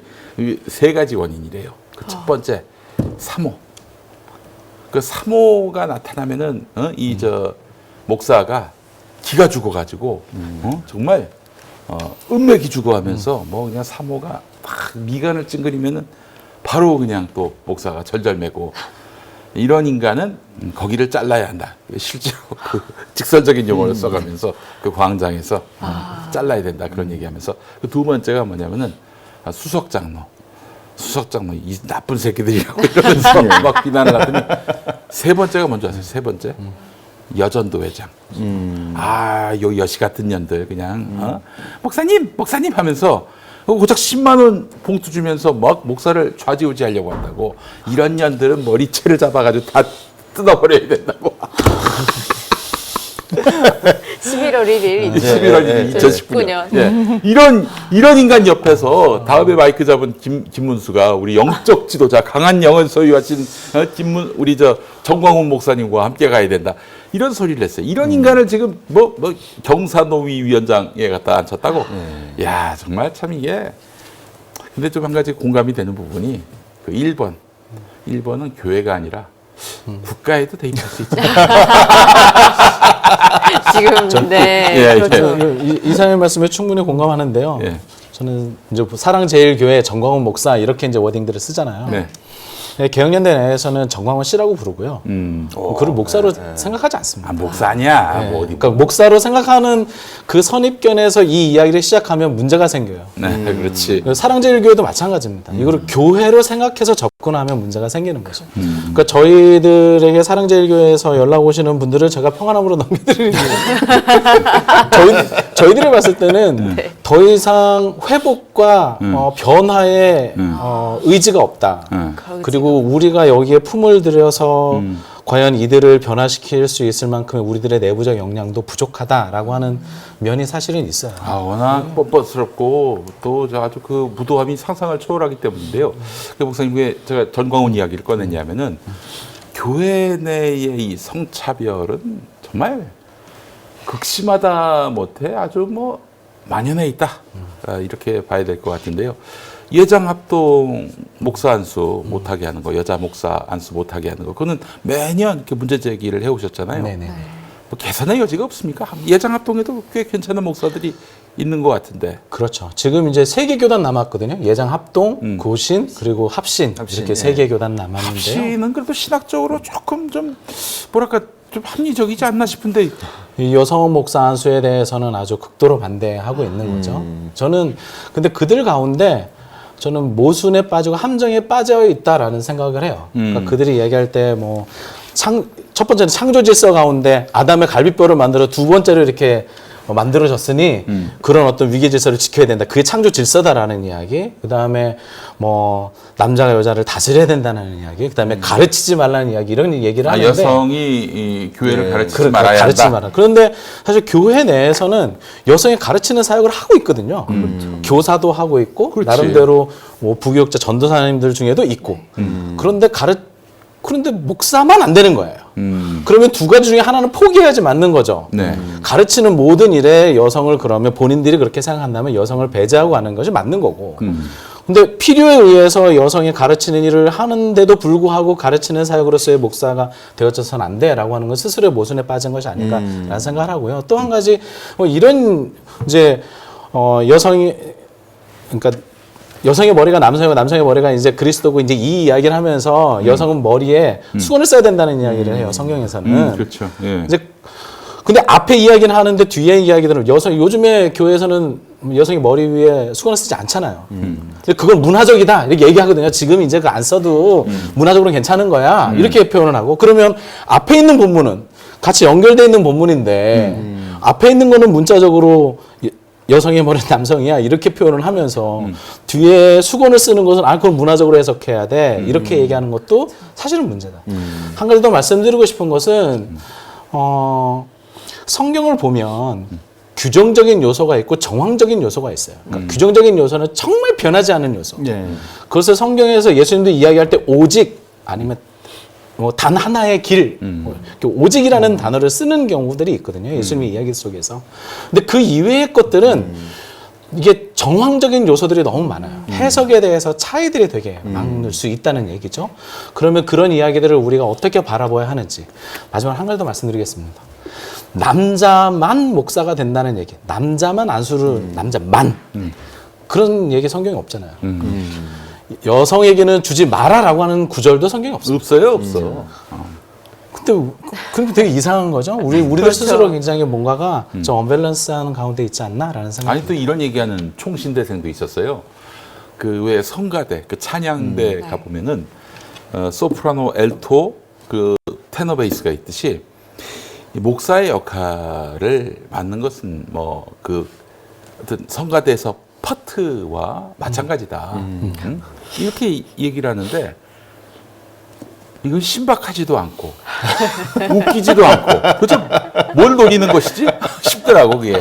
Speaker 2: 세 가지 원인이래요. 그 첫 번째, 사모. 그 사모가 나타나면은 목사가 기가 죽어가지고 정말 은맥이 죽어하면서 뭐 그냥 사모가 막 미간을 찡그리면은 바로 그냥 또 목사가 절절매고 이런 인간은 거기를 잘라야 한다. 실제로 그 직설적인 용어를 써가면서 그 광장에서 잘라야 된다 그런 얘기하면서 그 두 번째가 뭐냐면은 수석장로 이 나쁜 새끼들이라고 이러면서 막 비난을 하더니 세 번째가 뭔지 아세요? 세 번째 여전도 회장. 요 여시 같은 년들 그냥 목사님 하면서 고작 10만 원 봉투 주면서 막 목사를 좌지우지하려고 한다고. 이런 년들은 머리채를 잡아가지고 다 뜯어버려야 된다고.
Speaker 1: 11월 1일
Speaker 2: 11월 1일 2019년. 예. 이런 인간 옆에서 다음에 마이크 잡은 김문수가 우리 영적 지도자 강한 영을 소유하신 우리 정광훈 목사님과 함께 가야 된다. 이런 소리를 했어요. 이런 인간을 지금 뭐 경사노위 위원장에 갖다 앉혔다고. 야, 정말 참 이게. 근데 좀 한 가지 공감이 되는 부분이 그 1번은 교회가 아니라 국가에도 대입할 수 있죠.
Speaker 1: 지금 네. 그렇죠.
Speaker 4: 이사님 말씀에 충분히 공감하는데요.
Speaker 2: 예.
Speaker 4: 저는 이제 사랑제일교회 정광훈 목사 이렇게 이제 워딩들을 쓰잖아요.
Speaker 2: 네.
Speaker 4: 개혁연대 내에서는 정광훈 씨라고 부르고요. 그를 목사로 생각하지 않습니다.
Speaker 2: 목사 아니야.
Speaker 4: 네.
Speaker 2: 뭐 어디.
Speaker 4: 그러니까 목사로 생각하는 그 선입견에서 이 이야기를 시작하면 문제가 생겨요.
Speaker 2: 네, 그렇지.
Speaker 4: 사랑제일교회도 마찬가지입니다. 이거를 교회로 생각해서 접근하면 문제가 생기는 거죠. 그러니까 저희들에게 사랑제일교회에서 연락 오시는 분들을 제가 평안함으로 넘겨드리는 거예요. 저희들이 봤을 때는 더 이상 회복과 변화의 의지가 없다. 그리고 우리가 여기에 품을 들여서 과연 이들을 변화시킬 수 있을 만큼의 우리들의 내부적 역량도 부족하다라고 하는 면이 사실은 있어요.
Speaker 2: 워낙 뻔뻔스럽고 또 아주 그 무도함이 상상을 초월하기 때문인데요. 그 목사님 왜 제가 전광훈 이야기를 꺼냈냐면은 교회 내의 이 성차별은 정말 극심하다 못해 아주 뭐 만연해 있다. 이렇게 봐야 될 것 같은데요. 예장 합동 목사 안수 못하게 하는 거, 여자 목사 안수 못하게 하는 거, 그거는 매년 이렇게 문제 제기를 해오셨잖아요.
Speaker 4: 네네.
Speaker 2: 뭐 개선의 여지가 없습니까? 예장 합동에도 꽤 괜찮은 목사들이 있는 것 같은데.
Speaker 4: 그렇죠. 지금 이제 3개 교단 남았거든요. 예장 합동, 고신, 그리고 합신 이렇게 3개 교단 남았는데요.
Speaker 2: 합신은 그래도 신학적으로 조금 좀 뭐랄까 좀 합리적이지 않나 싶은데.
Speaker 4: 이 여성 목사 안수에 대해서는 아주 극도로 반대하고 있는 거죠. 저는 근데 그들 가운데 저는 모순에 빠지고 함정에 빠져 있다라는 생각을 해요. 그러니까 그들이 얘기할 때 뭐 첫 번째는 창조 질서 가운데 아담의 갈비뼈를 만들어 두 번째로 이렇게 만들어졌으니 그런 어떤 위계 질서를 지켜야 된다. 그게 창조 질서다라는 이야기. 그 다음에 뭐 남자가 여자를 다스려야 된다는 이야기. 그 다음에 가르치지 말라는 이야기. 이런 얘기를 하는데
Speaker 2: 여성이 이 교회를 가르치지 말아야
Speaker 4: 가르치지
Speaker 2: 한다.
Speaker 4: 말아. 그런데 사실 교회 내에서는 여성이 가르치는 사역을 하고 있거든요. 교사도 하고 있고
Speaker 2: 그렇지.
Speaker 4: 나름대로 뭐 부교육자 전도사님들 중에도 있고. 그런데 목사만 안 되는 거예요. 그러면 두 가지 중에 하나는 포기해야지 맞는 거죠.
Speaker 2: 네.
Speaker 4: 가르치는 모든 일에 여성을 그러면 본인들이 그렇게 생각한다면 여성을 배제하고 하는 것이 맞는 거고. 근데 필요에 의해서 여성이 가르치는 일을 하는데도 불구하고 가르치는 사역으로서의 목사가 되어져서는 안 돼라고 하는 건 스스로의 모순에 빠진 것이 아닌가라는 생각을 하고요. 또 한 가지 뭐 이런 이제 여성이 그러니까 여성의 머리가 남성이고 남성의 머리가 이제 그리스도고 이제 이 이야기를 하면서 여성은 머리에 수건을 써야 된다는 이야기를 해요. 성경에서는.
Speaker 2: 그렇죠. 예.
Speaker 4: 이제 근데 앞에 이야기는 하는데 뒤에 이야기들은 요즘에 교회에서는 여성이 머리 위에 수건을 쓰지 않잖아요. 근데 그건 문화적이다 이렇게 얘기하거든요. 지금 이제 그 안 써도 문화적으로 괜찮은 거야 이렇게 표현을 하고 그러면 앞에 있는 본문은 같이 연결돼 있는 본문인데 앞에 있는 거는 문자적으로 여성의 머리는 남성이야 이렇게 표현을 하면서 뒤에 수건을 쓰는 것은 그걸 문화적으로 해석해야 돼 이렇게 얘기하는 것도 사실은 문제다. 한 가지 더 말씀드리고 싶은 것은 성경을 보면 규정적인 요소가 있고 정황적인 요소가 있어요. 그러니까 규정적인 요소는 정말 변하지 않은 요소. 그것을 성경에서 예수님도 이야기할 때 오직 아니면 단 하나의 길, 오직이라는 단어를 쓰는 경우들이 있거든요. 예수님의 이야기 속에서. 근데 그 이외의 것들은 이게 정황적인 요소들이 너무 많아요. 해석에 대해서 차이들이 되게 많을 수 있다는 얘기죠. 그러면 그런 이야기들을 우리가 어떻게 바라봐야 하는지 마지막 한 가지 더 말씀드리겠습니다. 남자만 목사가 된다는 얘기, 남자만 안수를 남자만 그런 얘기 성경에 없잖아요. 여성에게는 주지 마라라고 하는 구절도 성경에 없어요.
Speaker 2: 없어.
Speaker 4: 근데 되게 이상한 거죠. 우리들 스스로 굉장히 뭔가가 좀 언밸런스한 가운데 있지 않나라는 생각이.
Speaker 2: 아니 또 이런 얘기하는 총신대생도 있었어요. 그 왜 성가대, 그 찬양대 가 보면은 소프라노, 엘토, 그 테너 베이스가 있듯이 이 목사의 역할을 맡는 것은 뭐 그 어떤 성가대에서 퍼트와 마찬가지다. 응? 이렇게 얘기를 하는데 이건 신박하지도 않고 웃기지도 않고 그죠? 뭘 노리는 것이지? 싶더라고 그게.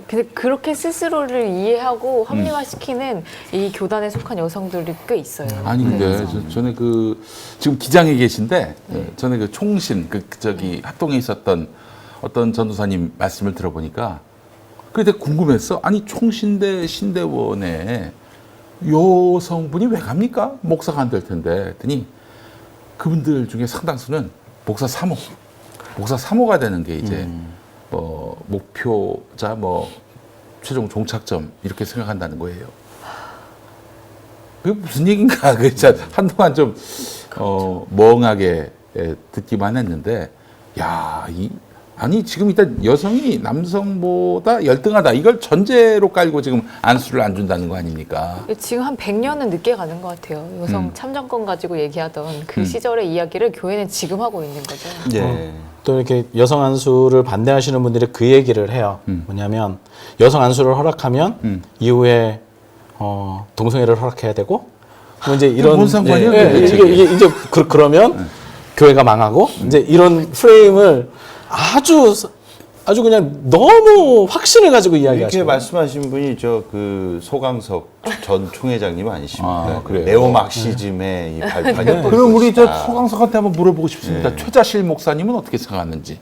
Speaker 1: 근데 그렇게 스스로를 이해하고 합리화시키는 이 교단에 속한 여성들이 꽤 있어요.
Speaker 2: 아니 근데
Speaker 1: 그래서.
Speaker 2: 전에 그 지금 기장에 계신데 전에 그 총신 저기 합동에 있었던 어떤 전도사님 말씀을 들어보니까 그때 궁금했어. 아니 총신대 신대원에 여성분이 왜 갑니까? 목사가 안 될 텐데. 했더니 그분들 중에 상당수는 목사 3호가 되는 게 이제 목표자 최종 종착점 이렇게 생각한다는 거예요. 그게 무슨 얘기인가? 그 한동안 좀 멍하게 듣기만 했는데, 야, 아니 지금 일단 여성이 남성보다 열등하다 이걸 전제로 깔고 지금 안수를 안 준다는 거 아닙니까?
Speaker 1: 지금 한 100년은 늦게 가는 것 같아요. 여성 참정권 가지고 얘기하던 그 시절의 이야기를 교회는 지금 하고 있는 거죠.
Speaker 4: 또 이렇게 여성 안수를 반대하시는 분들이 그 얘기를 해요. 뭐냐면 여성 안수를 허락하면 이후에 동성애를 허락해야 되고 뭐 이제 이런
Speaker 2: 뭔 상관이야?
Speaker 4: 이게 이제 그러면 교회가 망하고 이제 이런 프레임을 아주 그냥 너무 확신을 가지고
Speaker 3: 이렇게
Speaker 4: 이야기하시고
Speaker 3: 말씀하신 분이 그 소강석 전 총회장님 아니십니까?
Speaker 2: 아, 그래요?
Speaker 3: 네오막시즘의 이 발판이.
Speaker 2: 그럼 우리 소강석한테 한번 물어보고 싶습니다. 최자실 목사님은 어떻게 생각하는지?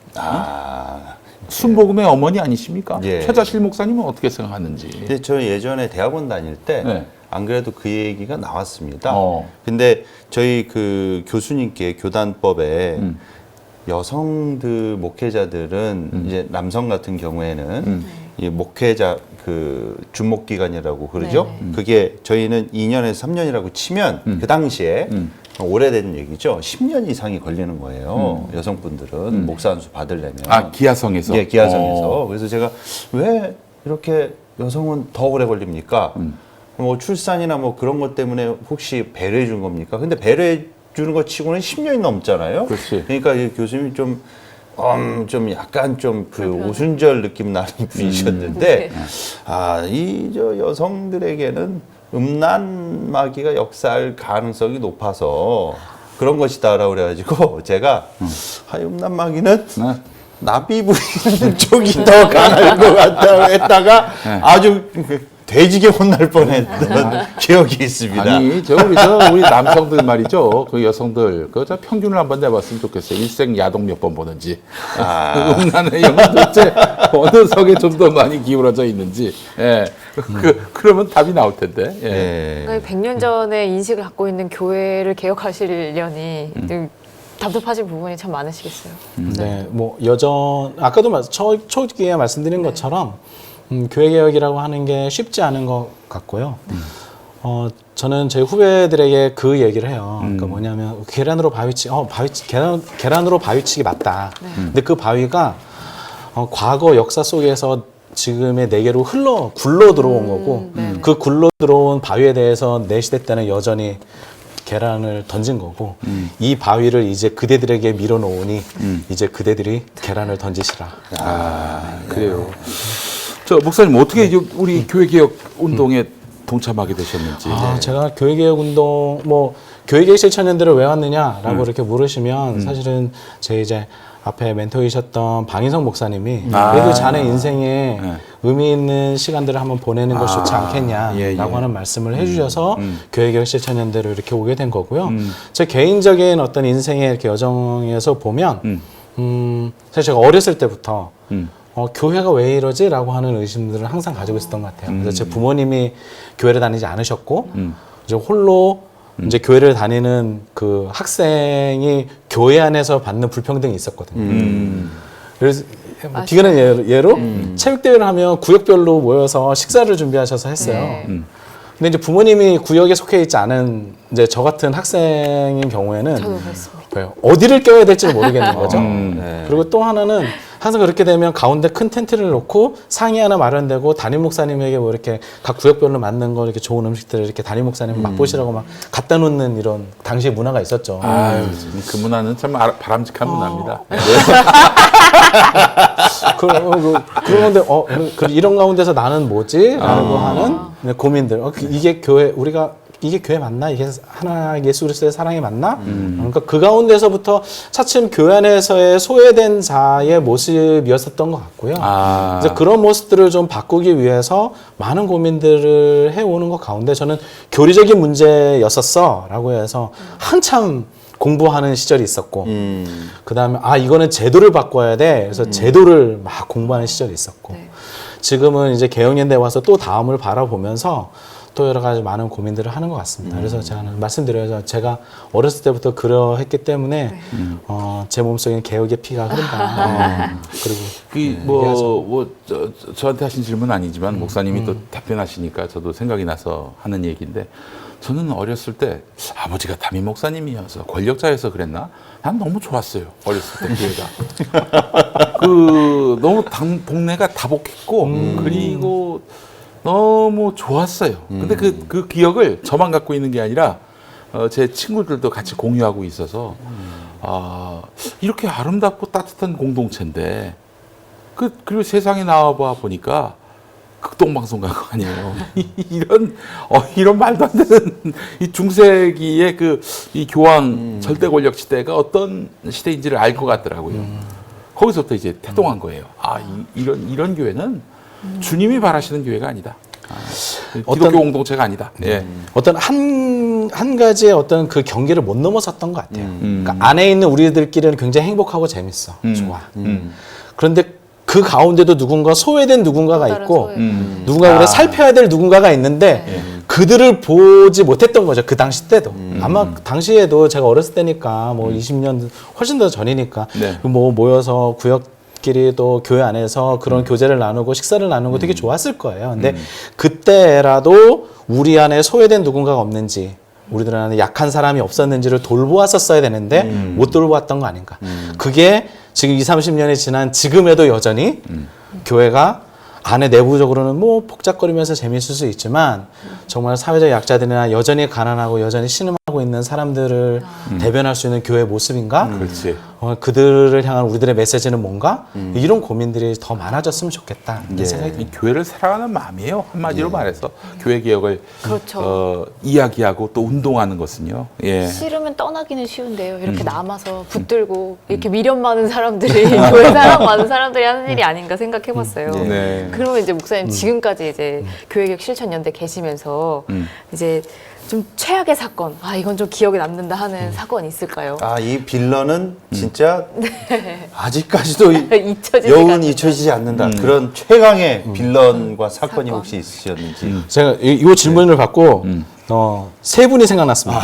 Speaker 2: 순복음의 어머니 아니십니까?
Speaker 3: 예.
Speaker 2: 최자실 목사님은 어떻게 생각하는지?
Speaker 3: 근데 저 예전에 대학원 다닐 때
Speaker 2: 네.
Speaker 3: 안 그래도 그 얘기가 나왔습니다.
Speaker 2: 어.
Speaker 3: 근데 저희 그 교수님께 교단법에 여성들 목회자들은 이제 남성 같은 경우에는 이 목회자 그 준목 기간이라고 그러죠. 그게 저희는 2년에서 3년이라고 치면 그 당시에 오래된 얘기죠. 10년 이상이 걸리는 거예요. 여성분들은 목사 안수 받으려면.
Speaker 2: 아, 기아성에서?
Speaker 3: 예, 기아성에서. 그래서 제가 왜 이렇게 여성은 더 오래 걸립니까? 뭐 출산이나 뭐 그런 것 때문에 혹시 배려해 준 겁니까? 근데 배려해 주는 것 치고는 10년이 넘잖아요.
Speaker 2: 그렇지.
Speaker 3: 그러니까 이 교수님이 좀 약간 좀 그 오순절 느낌 나는 분이셨는데, 저 여성들에게는 음란마귀가 역사할 가능성이 높아서 그런 것이다라고 그래가지고 제가 음란마귀는 나비 부리는 쪽이 더 강할 것 같다고 했다가 아주 돼지게 혼날 뻔했던 기억이 있습니다.
Speaker 2: 아니, 우리 남성들 말이죠. 그 여성들, 저 평균을 한번 내봤으면 좋겠어요. 일생 야동 몇 번 보는지. 음란의 영은 도대체 어느 성에 좀 더 많이 기울어져 있는지. 예. 그러면 답이 나올 텐데. 예.
Speaker 1: 그러니까 100년 전에 인식을 갖고 있는 교회를 개혁하시려니 답답하신 부분이 참 많으시겠어요.
Speaker 4: 네, 뭐 아까도 초기에 말씀드린 것처럼 교회 개혁이라고 하는 게 쉽지 않은 것 같고요. 저는 제 후배들에게 그 얘기를 해요. 그러니까 뭐냐면 계란으로 계란으로 바위치기 맞다. 근데 그 바위가 과거 역사 속에서 지금의 내게로 굴러 들어온 거고 그 굴러 들어온 바위에 대해서 내 시대 때는 여전히 계란을 던진 거고 이 바위를 이제 그대들에게 밀어놓으니 이제 그대들이 계란을 던지시라.
Speaker 2: 그래요. 저 목사님 어떻게 이제 우리 교회 개혁 운동에 동참하게 되셨는지.
Speaker 4: 제가 교회개혁 운동, 뭐, 교회개혁 실천연대를 왜 왔느냐라고 이렇게 물으시면 사실은 제 이제 앞에 멘토이셨던 방인성 목사님이 그래도 자네 인생에 의미 있는 시간들을 한번 보내는 것이 좋지 않겠냐라고 하는 말씀을 해주셔서 교회개혁 실천연대로 이렇게 오게 된 거고요. 제 개인적인 어떤 인생의 이렇게 여정에서 보면, 사실 제가 어렸을 때부터 교회가 왜 이러지? 라고 하는 의심들을 항상 가지고 있었던 것 같아요. 그래서 제 부모님이 교회를 다니지 않으셨고, 이제 홀로 이제 교회를 다니는 그 학생이 교회 안에서 받는 불평등이 있었거든요. 그래서 뭐 기근한 예로 체육대회를 하면 구역별로 모여서 식사를 준비하셔서 했어요.
Speaker 1: 네.
Speaker 4: 근데 이제 부모님이 구역에 속해 있지 않은 이제 저 같은 학생인 경우에는
Speaker 1: 저도 그렇습니다.
Speaker 4: 어디를 껴야 될지 모르겠는 거죠. 그리고 또 하나는 항상 그렇게 되면 가운데 큰 텐트를 놓고 상이 하나 마련되고 담임 목사님에게 뭐 이렇게 각 구역별로 맞는 거 이렇게 좋은 음식들을 이렇게 담임 목사님 맛보시라고 막 갖다 놓는 이런 당시 문화가 있었죠.
Speaker 2: 아유, 그 문화는 참 바람직한 문화입니다.
Speaker 4: 그런데 이런 가운데서 나는 뭐지? 라고 하는 고민들. 이게 교회 이게 교회 맞나? 이게 하나 예수 그리스도의 사랑이 맞나? 그러니까 그 가운데서부터 차츰 교회 안에서의 소외된 자의 모습이었었던 것 같고요. 그래서 그런 모습들을 좀 바꾸기 위해서 많은 고민들을 해오는 것 가운데 저는 교리적인 문제였었어라고 해서 한참 공부하는 시절이 있었고 그 다음에 이거는 제도를 바꿔야 돼. 그래서 제도를 막 공부하는 시절이 있었고 지금은 이제 개혁연대 와서 또 다음을 바라보면서 또 여러 가지 많은 고민들을 하는 것 같습니다. 그래서 제가 말씀드려서 제가 어렸을 때부터 그러했기 때문에 제 몸속에 개혁의 피가 흐른다.
Speaker 2: 그리고 저한테 하신 질문 아니지만 목사님이 또 답변하시니까 저도 생각이 나서 하는 얘기인데 저는 어렸을 때 아버지가 담임 목사님이어서 권력자여서 그랬나? 난 너무 좋았어요. 어렸을 때 교회가. 너무 동네가 다복했고 그리고 너무 좋았어요. 근데 그 기억을 저만 갖고 있는 게 아니라 제 친구들도 같이 공유하고 있어서 이렇게 아름답고 따뜻한 공동체인데 그리고 세상에 나와봐 보니까 극동방송가가 아니에요. 이런 말도 안 되는 이 중세기의 이 교황 절대 권력 시대가 어떤 시대인지를 알 것 같더라고요. 거기서부터 이제 태동한 거예요. 이런 교회는 주님이 바라시는 교회가 아니다. 기독교 공동체가 아니다.
Speaker 4: 어떤 한 가지의 어떤 그 경계를 못 넘어섰던 것 같아요. 그러니까 안에 있는 우리들끼리는 굉장히 행복하고 재밌어. 좋아. 그런데 그 가운데도 누군가 소외된 누군가가 있고 누군가 우리가 살펴야 될 누군가가 있는데 그들을 보지 못했던 거죠. 그 당시 때도. 아마 당시에도 제가 어렸을 때니까 뭐 20년 훨씬 더 전이니까 뭐 모여서 구역끼리 또 교회 안에서 그런 교제를 나누고 식사를 나누고 되게 좋았을 거예요. 근데 그때라도 우리 안에 소외된 누군가가 없는지 우리들 안에 약한 사람이 없었는지를 돌보았었어야 되는데 못 돌보았던 거 아닌가. 그게 지금 20, 30년이 지난 지금에도 여전히 교회가 안에 내부적으로는 뭐 복잡거리면서 재미있을 수 있지만 정말 사회적 약자들이나 여전히 가난하고 여전히 신음하고 있는 사람들을 대변할 수 있는 교회의 모습인가?
Speaker 2: 그렇지.
Speaker 4: 그들을 향한 우리들의 메시지는 뭔가? 이런 고민들이 더 많아졌으면 좋겠다. 생각이 듭니다.
Speaker 2: 교회를 사랑하는 마음이에요. 한마디로 말해서 교회 개혁을
Speaker 1: 그렇죠.
Speaker 2: 이야기하고 또 운동하는 것은요.
Speaker 1: 싫으면 떠나기는 쉬운데요. 이렇게 남아서 붙들고 이렇게 미련 많은 사람들이 교회 사랑 많은 사람들이 하는 일이 아닌가 생각해봤어요. 그러면 이제 목사님 지금까지 이제 교회개혁 실천연대 계시면서 이제 좀 최악의 사건, 이건 좀 기억에 남는다 하는 사건 있을까요?
Speaker 3: 이 빌런은 진짜 아직까지도 잊혀지지 않는다. 그런 최강의 빌런과 사건이 혹시 있으셨는지.
Speaker 4: 제가 이 질문을 받고 세 분이 생각났습니다.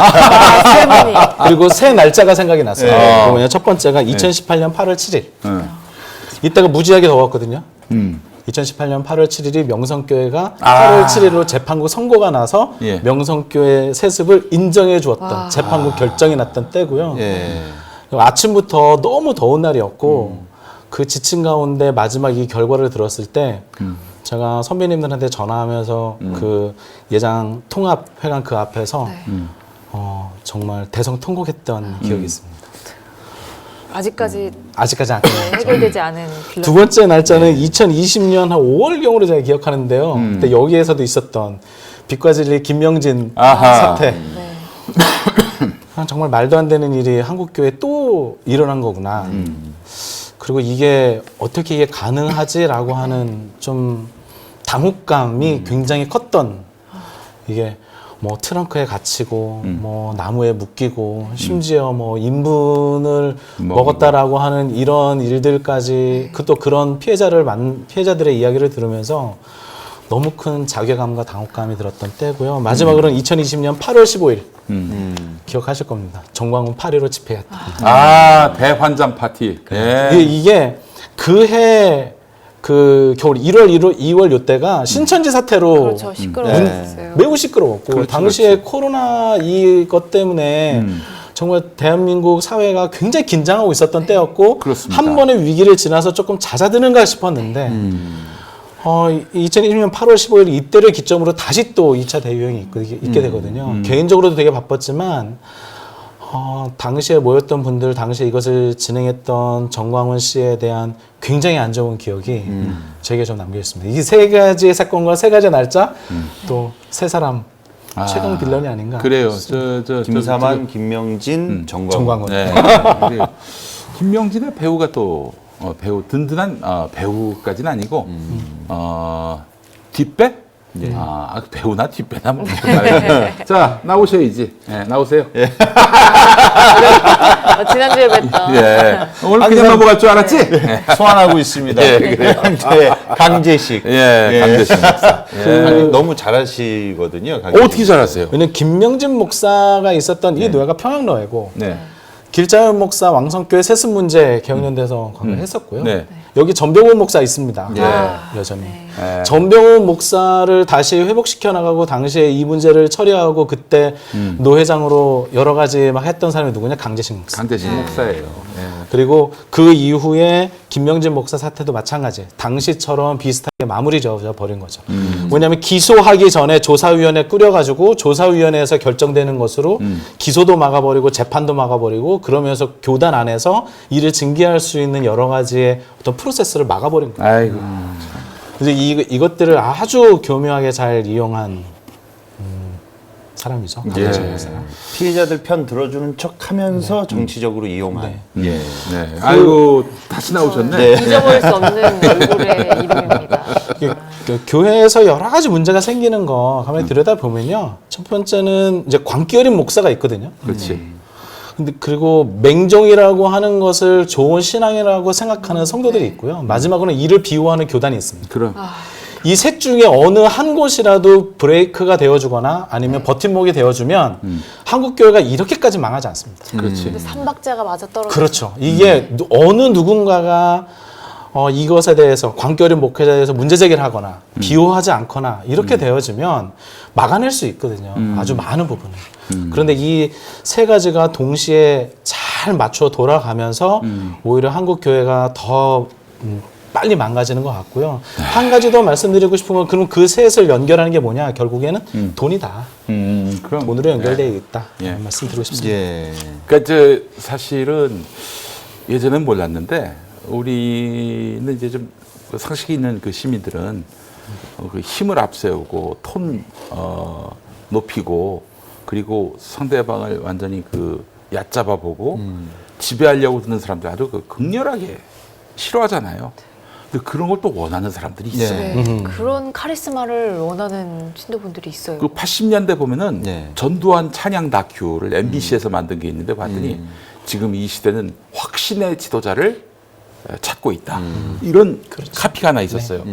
Speaker 1: 세 분이.
Speaker 4: 그리고 세 날짜가 생각이 났어요. 뭐냐, 첫 번째가 2018년 8월 7일. 이따가 무지하게 더웠거든요. 2018년 8월 7일이 명성교회가 8월 7일로 재판국 선고가 나서 명성교회 세습을 인정해 주었던 재판국 결정이 났던 때고요. 아침부터 너무 더운 날이었고 그 지친 가운데 마지막 이 결과를 들었을 때 제가 선배님들한테 전화하면서 그 예장 통합회관 그 앞에서 정말 대성통곡했던 기억이 있습니다.
Speaker 1: 아직까지
Speaker 4: 아직까지 안
Speaker 1: 네,
Speaker 4: 끝났죠.
Speaker 1: 해결되지 않은 빌런.
Speaker 4: 두 번째 날짜는 2020년 한 5월경으로 제가 기억하는데요. 그때 여기에서도 있었던 빛과 진리 김명진
Speaker 2: 아하.
Speaker 4: 사태.
Speaker 1: 네.
Speaker 4: 정말 말도 안 되는 일이 한국교회에 또 일어난 거구나. 그리고 이게 어떻게 이게 가능하지라고 하는 좀 당혹감이 굉장히 컸던, 이게 뭐 트렁크에 갇히고 뭐 나무에 묶이고 심지어 뭐 인분을 먹었다라고 하는 이런 일들까지, 그 또 그런 피해자들의 이야기를 들으면서 너무 큰 자괴감과 당혹감이 들었던 때고요. 마지막으로는 2020년 8월 15일 기억하실 겁니다. 정광훈 8.15 집회였다.
Speaker 2: 아, 대환장 파티. 예.
Speaker 4: 이게 그해 그 겨울 2월 요때가 신천지 사태로
Speaker 1: 그렇죠. 시끄러웠어요.
Speaker 4: 매우 시끄러웠고,
Speaker 2: 그렇지,
Speaker 4: 당시에 코로나 이것 때문에 정말 대한민국 사회가 굉장히 긴장하고 있었던 때였고,
Speaker 2: 그렇습니다.
Speaker 4: 한 번의 위기를 지나서 조금 잦아드는가 싶었는데 2020년 8월 15일 이때를 기점으로 다시 또 2차 대유행이 있게 되거든요. 개인적으로도 되게 바빴지만 당시에 모였던 분들, 당시에 이것을 진행했던 정광훈 씨에 대한 굉장히 안 좋은 기억이 저에게 좀 남겨 있습니다. 이 세 가지의 사건과 세 가지의 날짜, 또 세 사람 최강 빌런이 아닌가.
Speaker 2: 그래요.
Speaker 3: 김사만, 김명진,
Speaker 4: 정광훈.
Speaker 2: 네. 그래요. 김명진의 배우가 또 배우 든든한 배우까지는 아니고 뒷배? 배우나 뒷배나 뭐. 자, 나오셔야지. 예, 나오세요. 예.
Speaker 1: 지난주에 뵀던.
Speaker 2: 예. 오늘 그냥 넘어갈 줄 알았지?
Speaker 3: 소환하고 있습니다. 강재식.
Speaker 2: 예, 강재식 목사.
Speaker 3: 강님 너무 잘하시거든요. 강재식.
Speaker 2: 어떻게 잘하세요?
Speaker 4: 왜냐면 김명진 목사가 있었던 이 노예가 평양노예고,
Speaker 2: 네.
Speaker 4: 길자연 목사 왕성교회 세습 문제 개혁연대에서 관계를 했었고요.
Speaker 2: 네.
Speaker 4: 여기 전병훈 목사 있습니다. 여전히. 전병훈 목사를 다시 회복시켜 나가고 당시에 이 문제를 처리하고 그때 노회장으로 여러 가지 막 했던 사람이 누구냐? 강재식 목사.
Speaker 2: 강재식 목사예요. 예.
Speaker 4: 그리고 그 이후에 김명진 목사 사태도 마찬가지. 당시처럼 비슷하게 마무리 지어 버린 거죠. 왜냐하면 기소하기 전에 조사위원회 꾸려가지고 조사위원회에서 결정되는 것으로 기소도 막아버리고 재판도 막아버리고, 그러면서 교단 안에서 이를 징계할 수 있는 여러 가지의 어떤 프로세스를 막아버린 거예요.
Speaker 2: 아이고.
Speaker 4: 그래서 이것들을 아주 교묘하게 잘 이용한 사람이죠.
Speaker 2: 예.
Speaker 3: 피해자들 편 들어주는 척하면서 정치적으로 이용한.
Speaker 2: 예. 네. 아이고, 다시 나오셨네.
Speaker 1: 잊어버릴 수 없는 얼굴의 이름입니다.
Speaker 4: 그 교회에서 여러 가지 문제가 생기는 거 가만히 들여다보면요. 첫 번째는 이제 광기 어린 목사가 있거든요.
Speaker 2: 그렇지.
Speaker 4: 근데 그리고 맹종이라고 하는 것을 좋은 신앙이라고 생각하는 성도들이 있고요. 마지막으로는 이를 비호하는 교단이 있습니다.
Speaker 2: 그럼.
Speaker 4: 이 셋 중에 어느 한 곳이라도 브레이크가 되어주거나 아니면 버팀목이 되어주면 한국 교회가 이렇게까지 망하지 않습니다.
Speaker 2: 그렇지.
Speaker 1: 근데 삼박자가 맞아 떨어져.
Speaker 4: 그렇죠. 이게 어느 누군가가 이것에 대해서 광결인 목회자에 대해서 문제 제기를 하거나 비호하지 않거나 이렇게 되어지면 막아낼 수 있거든요. 아주 많은 부분을. 그런데 이 세 가지가 동시에 잘 맞춰 돌아가면서 오히려 한국 교회가 더 빨리 망가지는 것 같고요. 한 가지 더 말씀드리고 싶은 건, 그럼 그 셋을 연결하는 게 뭐냐? 결국에는 돈이다.
Speaker 2: 그럼.
Speaker 4: 돈으로 연결되어 있다.
Speaker 2: 예.
Speaker 4: 말씀드리고 싶습니다.
Speaker 3: 예.
Speaker 2: 그러니까 사실은 예전엔 몰랐는데 우리는 이제 좀 상식이 있는 그 시민들은 그 힘을 앞세우고 톤 높이고, 그리고 상대방을 완전히 그 얕잡아 보고 지배하려고 드는 사람들 아주 그 극렬하게 싫어하잖아요. 근데 그런 걸 또 원하는 사람들이 있어요.
Speaker 1: 네. 그런 카리스마를 원하는 신도분들이 있어요.
Speaker 2: 그 80년대 보면은
Speaker 3: 네.
Speaker 2: 전두환 찬양 다큐를 MBC에서 만든 게 있는데 봤더니 지금 이 시대는 확신의 지도자를 찾고 있다. 이런 카피가 하나 있었어요.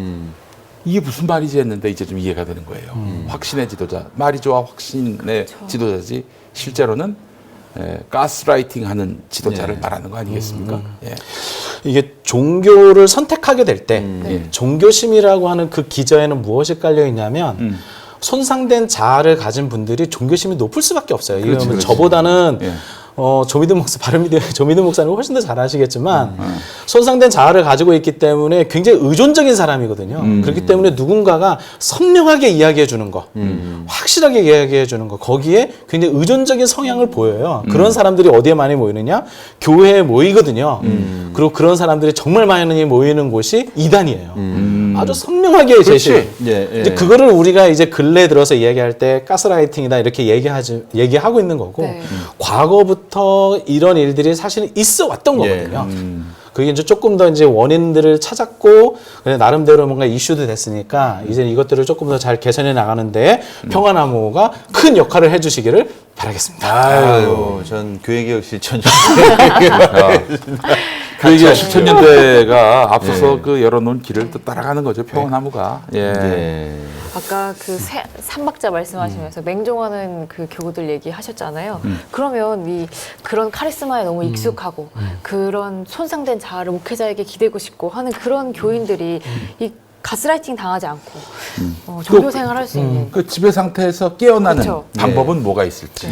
Speaker 2: 이게 무슨 말이지 했는데 이제 좀 이해가 되는 거예요. 확신의 지도자. 말이 좋아 확신의 지도자지 실제로는 가스라이팅 하는 지도자를 말하는 거 아니겠습니까? 예.
Speaker 4: 이게 종교를 선택하게 될 때 종교심이라고 하는 그 기저에는 무엇이 깔려 있냐면 손상된 자아를 가진 분들이 종교심이 높을 수밖에 없어요.
Speaker 2: 그렇지,
Speaker 4: 이건
Speaker 2: 그렇지.
Speaker 4: 저보다는
Speaker 2: 예.
Speaker 4: 조미든 목사, 바른미래의 조미든 목사는 훨씬 더 잘 아시겠지만 손상된 자아를 가지고 있기 때문에 굉장히 의존적인 사람이거든요. 그렇기 때문에 누군가가 선명하게 이야기해 주는 거, 확실하게 이야기해 주는 거, 거기에 굉장히 의존적인 성향을 보여요. 그런 사람들이 어디에 많이 모이느냐? 교회에 모이거든요. 그리고 그런 사람들이 정말 많이 모이는 곳이 이단이에요. 아주 선명하게 제시. 이제 그거를 우리가 이제 근래 들어서 이야기할 때 가스라이팅이다 이렇게 얘기하고 있는 거고
Speaker 1: 네.
Speaker 4: 과거부터 이런 일들이 사실은 있어 왔던 거거든요. 그게 이제 조금 더 이제 원인들을 찾았고 나름대로 뭔가 이슈도 됐으니까 이제 이것들을 조금 더 잘 개선해 나가는데 평화나무가 큰 역할을 해주시기를 바라겠습니다.
Speaker 3: 아유, 전 교회개혁 실천
Speaker 2: 교회개혁 실천연대가 앞서서 그 열어놓은 길을 또 따라가는 거죠. 평화나무가. 예.
Speaker 1: 아까 그 삼박자 말씀하시면서 맹종하는 그 교우들 얘기하셨잖아요. 그러면 그런 카리스마에 너무 익숙하고 그런 손상된 자아를 목회자에게 기대고 싶고 하는 그런 교인들이 이 가스라이팅 당하지 않고 종교 생활할 수 있는
Speaker 2: 그 지배 상태에서 깨어나는
Speaker 1: 그렇죠.
Speaker 2: 방법은 뭐가 있을지.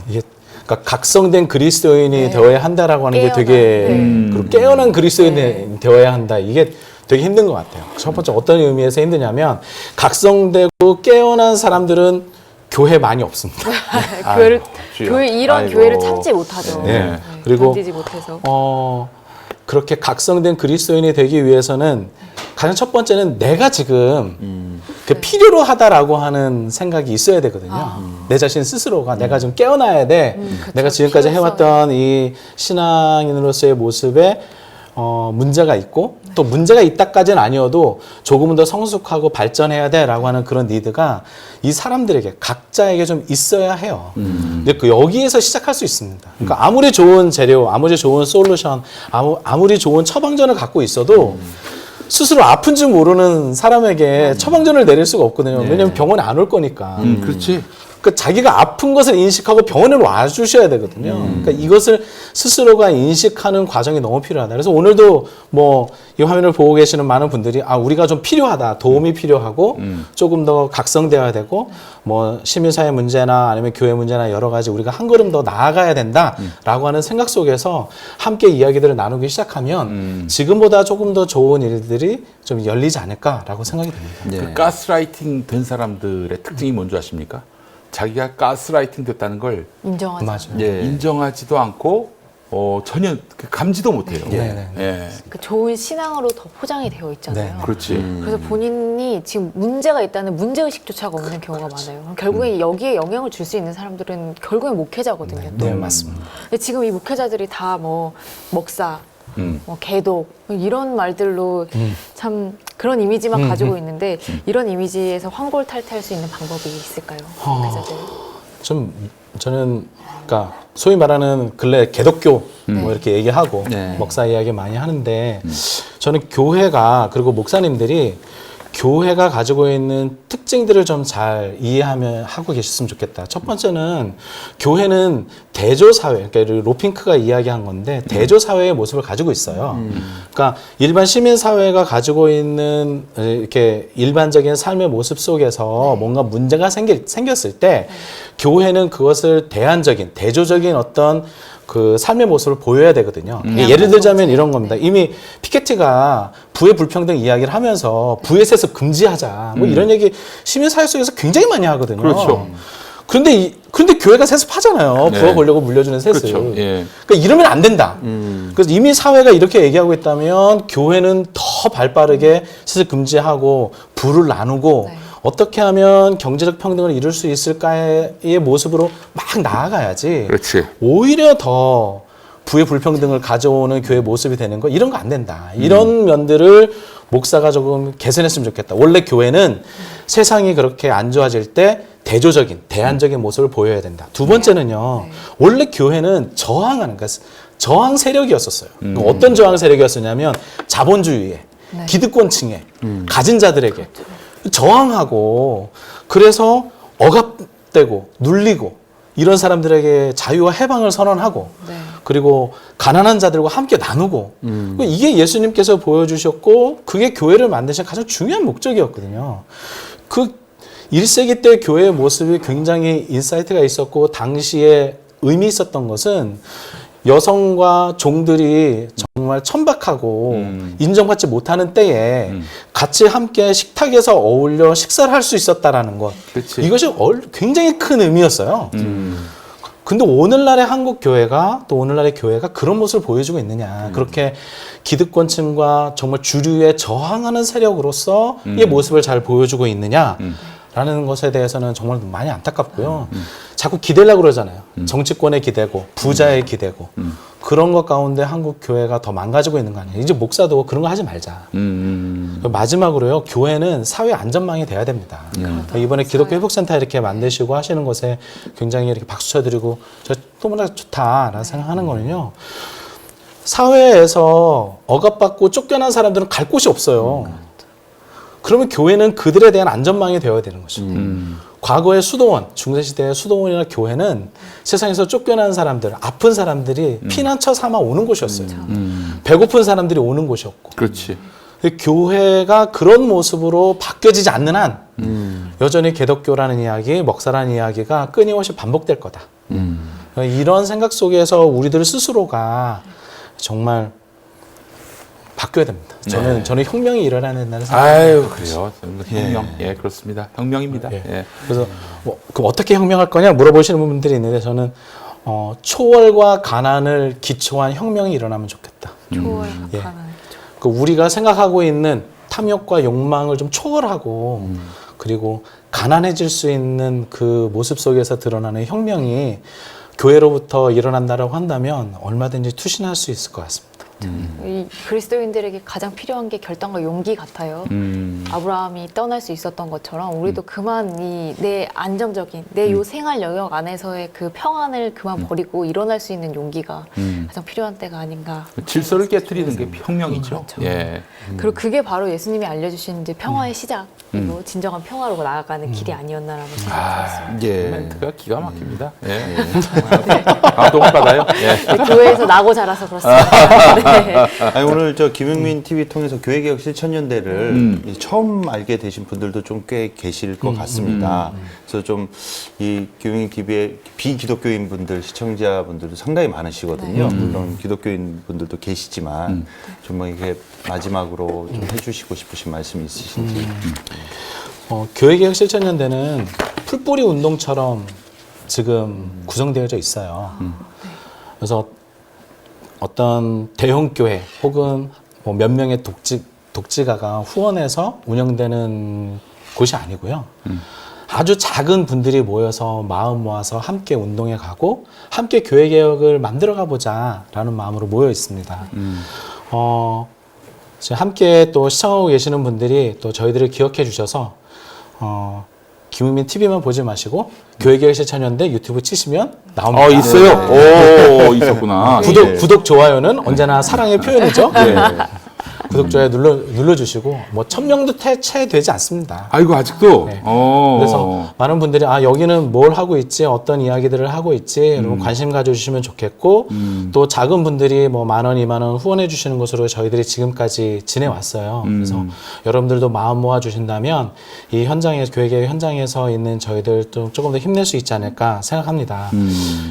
Speaker 4: 이게 그러니까 각성된 그리스도인이 되어야 한다라고 하는 게 되게 그리고 깨어난 그리스도인이 되어야 한다. 이게 되게 힘든 것 같아요. 첫 번째 어떤 의미에서 힘드냐면 각성되고 깨어난 사람들은 교회 많이 없습니다.
Speaker 1: 이런 교회를 찾지 못하죠.
Speaker 4: 네. 그리고
Speaker 1: 견디지 못해서.
Speaker 4: 그렇게 각성된 그리스도인이 되기 위해서는 가장 첫 번째는 내가 지금 그 필요로 하다라고 하는 생각이 있어야 되거든요. 내 자신 스스로가 내가 좀 깨어나야 돼.
Speaker 1: 그쵸,
Speaker 4: 내가 지금까지
Speaker 1: 필요성이.
Speaker 4: 해왔던 이 신앙인으로서의 모습에 문제가 있고 또 문제가 있다까지는 아니어도 조금은 더 성숙하고 발전해야 돼라고 하는 그런 니드가 이 사람들에게 각자에게 좀 있어야 해요. 근데 여기에서 시작할 수 있습니다. 그러니까 아무리 좋은 재료, 아무리 좋은 솔루션, 아무리 좋은 처방전을 갖고 있어도 스스로 아픈 줄 모르는 사람에게 처방전을 내릴 수가 없거든요. 왜냐하면 병원에 안 올 거니까.
Speaker 2: 그렇지.
Speaker 4: 그러니까 자기가 아픈 것을 인식하고 병원에 와주셔야 되거든요. 그러니까 이것을 스스로가 인식하는 과정이 너무 필요하다. 그래서 오늘도 뭐 이 화면을 보고 계시는 많은 분들이 우리가 좀 필요하다, 도움이 필요하고 조금 더 각성되어야 되고 뭐 시민사회 문제나 아니면 교회 문제나 여러 가지 우리가 한 걸음 더 나아가야 된다라고 하는 생각 속에서 함께 이야기들을 나누기 시작하면 지금보다 조금 더 좋은 일들이 좀 열리지 않을까라고 생각이 듭니다.
Speaker 2: 그 가스라이팅 된 사람들의 특징이 뭔지 아십니까? 자기가 가스라이팅 됐다는 걸
Speaker 1: 인정하죠.
Speaker 4: 맞아요.
Speaker 2: 인정하지도 않고 전혀 감지도 못해요.
Speaker 1: 그 좋은 신앙으로 더 포장이 되어 있잖아요.
Speaker 4: 네.
Speaker 2: 그렇지.
Speaker 1: 그래서 본인이 지금 문제가 있다는 문제의식조차가 없는 경우가 많아요. 그럼 결국에 여기에 영향을 줄 수 있는 사람들은 결국엔 목회자거든요. 또.
Speaker 4: 네, 맞습니다.
Speaker 1: 근데 지금 이 목회자들이 다 뭐 먹사, 뭐 개독 이런 말들로 참 그런 이미지만 가지고 있는데 이런 이미지에서 환골탈퇴할 수 있는 방법이 있을까요? 목회자들.
Speaker 4: 저는 그러니까 소위 말하는 근래 개독교 뭐 이렇게 얘기하고 먹사 이야기 많이 하는데 저는 교회가 그리고 목사님들이 교회가 가지고 있는 특징들을 좀 잘 이해하면 하고 계셨으면 좋겠다. 첫 번째는 교회는 대조사회, 그러니까 로핑크가 이야기한 건데 대조사회의 모습을 가지고 있어요. 그러니까 일반 시민사회가 가지고 있는 이렇게 일반적인 삶의 모습 속에서 뭔가 문제가 생겼을 때 교회는 그것을 대안적인, 대조적인 어떤 그 삶의 모습을 보여야 되거든요. 예를 들자면 이런 겁니다. 이미 피케티가 부의 불평등 이야기를 하면서 부의 세습 금지하자 뭐 이런 얘기 시민사회 속에서 굉장히 많이 하거든요.
Speaker 2: 그렇죠.
Speaker 4: 그런데 교회가 세습하잖아요. 부가 벌려고 물려주는 세습.
Speaker 2: 그렇죠. 예.
Speaker 4: 그러니까 이러면 안 된다. 그래서 이미 사회가 이렇게 얘기하고 있다면 교회는 더 발빠르게 세습 금지하고 부를 나누고 어떻게 하면 경제적 평등을 이룰 수 있을까의 모습으로 막 나아가야지.
Speaker 2: 그렇지.
Speaker 4: 오히려 더 부의 불평등을 가져오는 교회 모습이 되는 거 이런 거 안 된다. 이런 면들을 목사가 조금 개선했으면 좋겠다. 원래 교회는 세상이 그렇게 안 좋아질 때 대조적인, 대안적인 모습을 보여야 된다. 두 번째는요. 원래 교회는 저항하는, 그러니까 저항 세력이었었어요. 어떤 저항 세력이었었냐면 자본주의에, 기득권층에, 가진 자들에게 저항하고 그래서 억압되고 눌리고 이런 사람들에게 자유와 해방을 선언하고 그리고 가난한 자들과 함께 나누고 이게 예수님께서 보여주셨고 그게 교회를 만드신 가장 중요한 목적이었거든요. 그 1세기 때 교회의 모습이 굉장히 인사이트가 있었고 당시에 의미 있었던 것은 여성과 종들이 정말 천박하고 인정받지 못하는 때에 같이 함께 식탁에서 어울려 식사를 할 수 있었다라는 것.
Speaker 2: 그치.
Speaker 4: 이것이 굉장히 큰 의미였어요. 근데 오늘날의 한국 교회가 또 오늘날의 교회가 그런 모습을 보여주고 있느냐. 그렇게 기득권층과 정말 주류에 저항하는 세력으로서 이 모습을 잘 보여주고 있느냐. 라는 것에 대해서는 정말 많이 안타깝고요. 자꾸 기대려고 그러잖아요. 정치권에 기대고 부자에 기대고 그런 것 가운데 한국 교회가 더 망가지고 있는 거 아니에요. 이제 목사도 그런 거 하지 말자. 마지막으로요. 교회는 사회 안전망이 돼야 됩니다. 이번에 기독교 회복센터 이렇게 만드시고 하시는 것에 굉장히 이렇게 박수 쳐드리고 저 너무나 좋다라는 생각하는 거는요. 사회에서 억압받고 쫓겨난 사람들은 갈 곳이 없어요. 그러면 교회는 그들에 대한 안전망이 되어야 되는 것이죠. 과거의 수도원, 중세시대의 수도원이나 교회는 세상에서 쫓겨난 사람들, 아픈 사람들이 피난처 삼아 오는 곳이었어요. 배고픈 사람들이 오는 곳이었고.
Speaker 2: 그렇지.
Speaker 4: 교회가 그런 모습으로 바뀌어지지 않는 한 여전히 개독교라는 이야기, 먹사라는 이야기가 끊임없이 반복될 거다. 이런 생각 속에서 우리들 스스로가 정말 바뀌어야 됩니다. 저는 혁명이 일어나야 된다는 생각입니다.
Speaker 2: 아유, 그래요. 혁명. 예, 그렇습니다. 혁명입니다. 예.
Speaker 4: 그래서 그럼 어떻게 혁명할 거냐 물어보시는 분들이 있는데 저는 초월과 가난을 기초한 혁명이 일어나면 좋겠다.
Speaker 1: 초월,
Speaker 4: 예.
Speaker 1: 가난.
Speaker 4: 우리가 생각하고 있는 탐욕과 욕망을 좀 초월하고 그리고 가난해질 수 있는 그 모습 속에서 드러나는 혁명이 교회로부터 일어난다라고 한다면 얼마든지 투신할 수 있을 것 같습니다.
Speaker 1: 이 그리스도인들에게 가장 필요한 게 결단과 용기 같아요. 아브라함이 떠날 수 있었던 것처럼 우리도 그만 이 내 안정적인 내 요 생활 영역 안에서의 그 평안을 그만 버리고 일어날 수 있는 용기가 가장 필요한 때가 아닌가.
Speaker 2: 질서를 깨트리는 게 혁명이죠.
Speaker 1: 그렇죠.
Speaker 2: 예.
Speaker 1: 그리고 그게 바로 예수님이 알려주신 이제 평화의 시작이고 진정한 평화로 나아가는 길이 아니었나라는 생각이 들었습니다.
Speaker 3: 예.
Speaker 2: 멘트가 기가 막힙니다. 예. 감동을 받아요. 예.
Speaker 1: 교회에서 나고 자라서 그렇습니다. 네.
Speaker 3: 아니, 오늘 저 김용민 TV 통해서 교회개혁 실천연대를 처음 알게 되신 분들도 좀 꽤 계실 것 같습니다. 그래서 좀 이 김용민 TV의 비기독교인 분들, 시청자분들도 상당히 많으시거든요. 물론 기독교인 분들도 계시지만 좀 뭐 이게 마지막으로 좀 해주시고 싶으신 말씀이 있으신지.
Speaker 4: 교회개혁 실천연대는 풀뿌리 운동처럼 지금 구성되어져 있어요. 그래서 어떤 대형 교회 혹은 뭐 몇 명의 독지가가 후원해서 운영되는 곳이 아니고요. 아주 작은 분들이 모여서 마음 모아서 함께 운동해 가고 함께 교회 개혁을 만들어 가보자라는 마음으로 모여 있습니다. 함께 또 시청하고 계시는 분들이 또 저희들을 기억해 주셔서 김용민 TV만 보지 마시고 교회개혁 실천연대 유튜브 치시면 나옵니다.
Speaker 2: 있어요? 오, 있었구나.
Speaker 4: 구독, 좋아요는 언제나 사랑의 표현이죠. 구독, 좋아요 눌러주시고 뭐 1000명도 채 되지 않습니다.
Speaker 2: 아이고, 아직도?
Speaker 4: 네. 그래서 많은 분들이 여기는 뭘 하고 있지, 어떤 이야기들을 하고 있지, 여러분 관심 가져주시면 좋겠고 또 작은 분들이 뭐 10,000원, 20,000원 후원해 주시는 것으로 저희들이 지금까지 지내왔어요. 그래서 여러분들도 마음 모아 주신다면 이 현장에 교회개혁 현장에서 있는 저희들도 조금 더 힘낼 수 있지 않을까 생각합니다.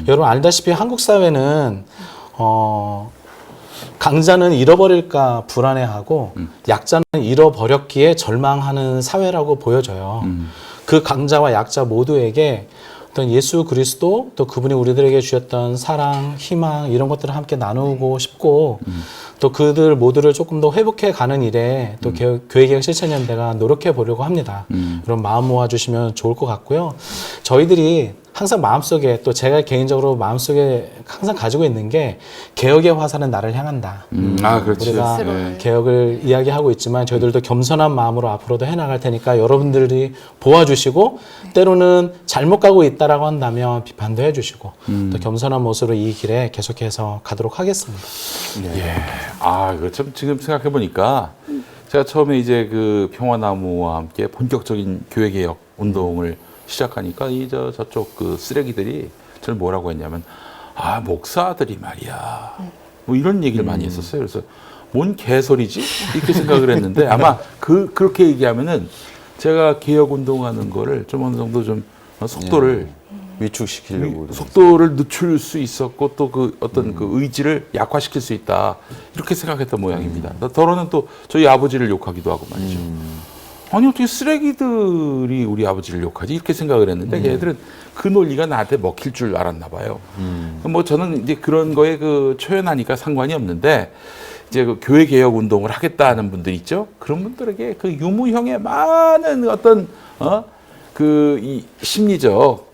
Speaker 4: 여러분 알다시피 한국 사회는 강자는 잃어버릴까 불안해하고 약자는 잃어버렸기에 절망하는 사회라고 보여져요. 그 강자와 약자 모두에게 어떤 예수 그리스도 또 그분이 우리들에게 주셨던 사랑, 희망 이런 것들을 함께 나누고 싶고 또 그들 모두를 조금 더 회복해 가는 일에 또 교회개혁 실천연대가 노력해 보려고 합니다. 그런 마음 모아주시면 좋을 것 같고요. 저희들이 항상 마음속에 또 제가 개인적으로 마음속에 항상 가지고 있는 게 개혁의 화살은 나를 향한다.
Speaker 2: 그렇지.
Speaker 4: 우리가
Speaker 2: 네.
Speaker 4: 개혁을 이야기하고 있지만 저희들도 겸손한 마음으로 앞으로도 해나갈 테니까 여러분들이 도와주시고 때로는 잘못 가고 있다라고 한다면 비판도 해주시고 또 겸손한 모습으로 이 길에 계속해서 가도록 하겠습니다.
Speaker 2: 예. 이거 참 지금 생각해 보니까 제가 처음에 이제 그 평화나무와 함께 본격적인 교회개혁 운동을 시작하니까 저쪽 그 쓰레기들이 저를 뭐라고 했냐면 목사들이 말이야 뭐 이런 얘기를 많이 했었어요. 그래서 뭔 개소리지 이렇게 생각을 했는데 아마 그렇게 얘기하면은 제가 개혁 운동하는 거를 좀 어느 정도 좀 속도를
Speaker 3: 위축시키려고 그러죠.
Speaker 2: 속도를 늦출 수 있었고 또 그 어떤 그 의지를 약화시킬 수 있다 이렇게 생각했던 모양입니다. 더러는 또 저희 아버지를 욕하기도 하고 말이죠. 아니 어떻게 쓰레기들이 우리 아버지를 욕하지 이렇게 생각을 했는데 걔들은 그 논리가 나한테 먹힐 줄 알았나 봐요. 뭐 저는 이제 그런 거에 그 초연하니까 상관이 없는데 이제 그 교회 개혁 운동을 하겠다는 분들 있죠. 그런 분들에게 그 유무형의 많은 어떤 그 이 심리적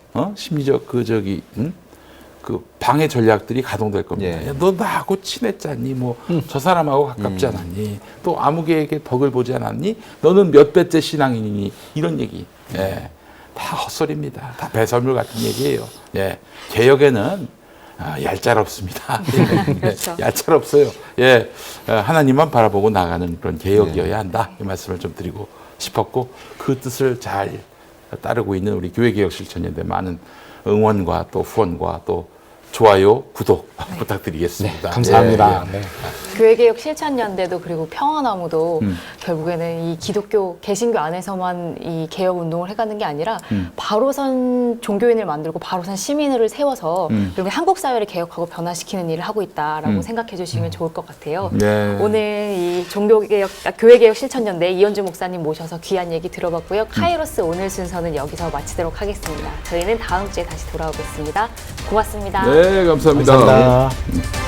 Speaker 2: 그 방해 전략들이 가동될 겁니다.
Speaker 3: 예.
Speaker 2: 야, 너 나하고 친했잖니? 뭐 저 사람하고 가깝지 않았니? 또 아무개에게 덕을 보지 않았니? 너는 몇 배째 신앙인이니? 이런 얘기. 예. 다 헛소리입니다. 다 배설물 같은 얘기예요. 예. 개혁에는 얄짤없습니다.
Speaker 1: 그렇죠.
Speaker 2: 얄짤없어요. 예. 하나님만 바라보고 나가는 그런 개혁이어야 한다. 이 말씀을 좀 드리고 싶었고 그 뜻을 잘 따르고 있는 우리 교회개혁 실천연대 많은 응원과 또 후원과 또 좋아요, 구독 부탁드리겠습니다.
Speaker 4: 감사합니다.
Speaker 2: 예, 예.
Speaker 4: 네.
Speaker 1: 교회개혁 실천연대도 그리고 평화나무도 결국에는 이 기독교 개신교 안에서만 이 개혁 운동을 해가는 게 아니라 바로선 종교인을 만들고 바로선 시민을 세워서 그리고 한국 사회를 개혁하고 변화시키는 일을 하고 있다라고 생각해 주시면 좋을 것 같아요.
Speaker 2: 네.
Speaker 1: 오늘 이 교회개혁 실천연대 이현주 목사님 모셔서 귀한 얘기 들어봤고요. 카이로스 오늘 순서는 여기서 마치도록 하겠습니다. 저희는 다음 주에 다시 돌아오겠습니다. 고맙습니다.
Speaker 2: 네, 감사합니다.
Speaker 4: 감사합니다.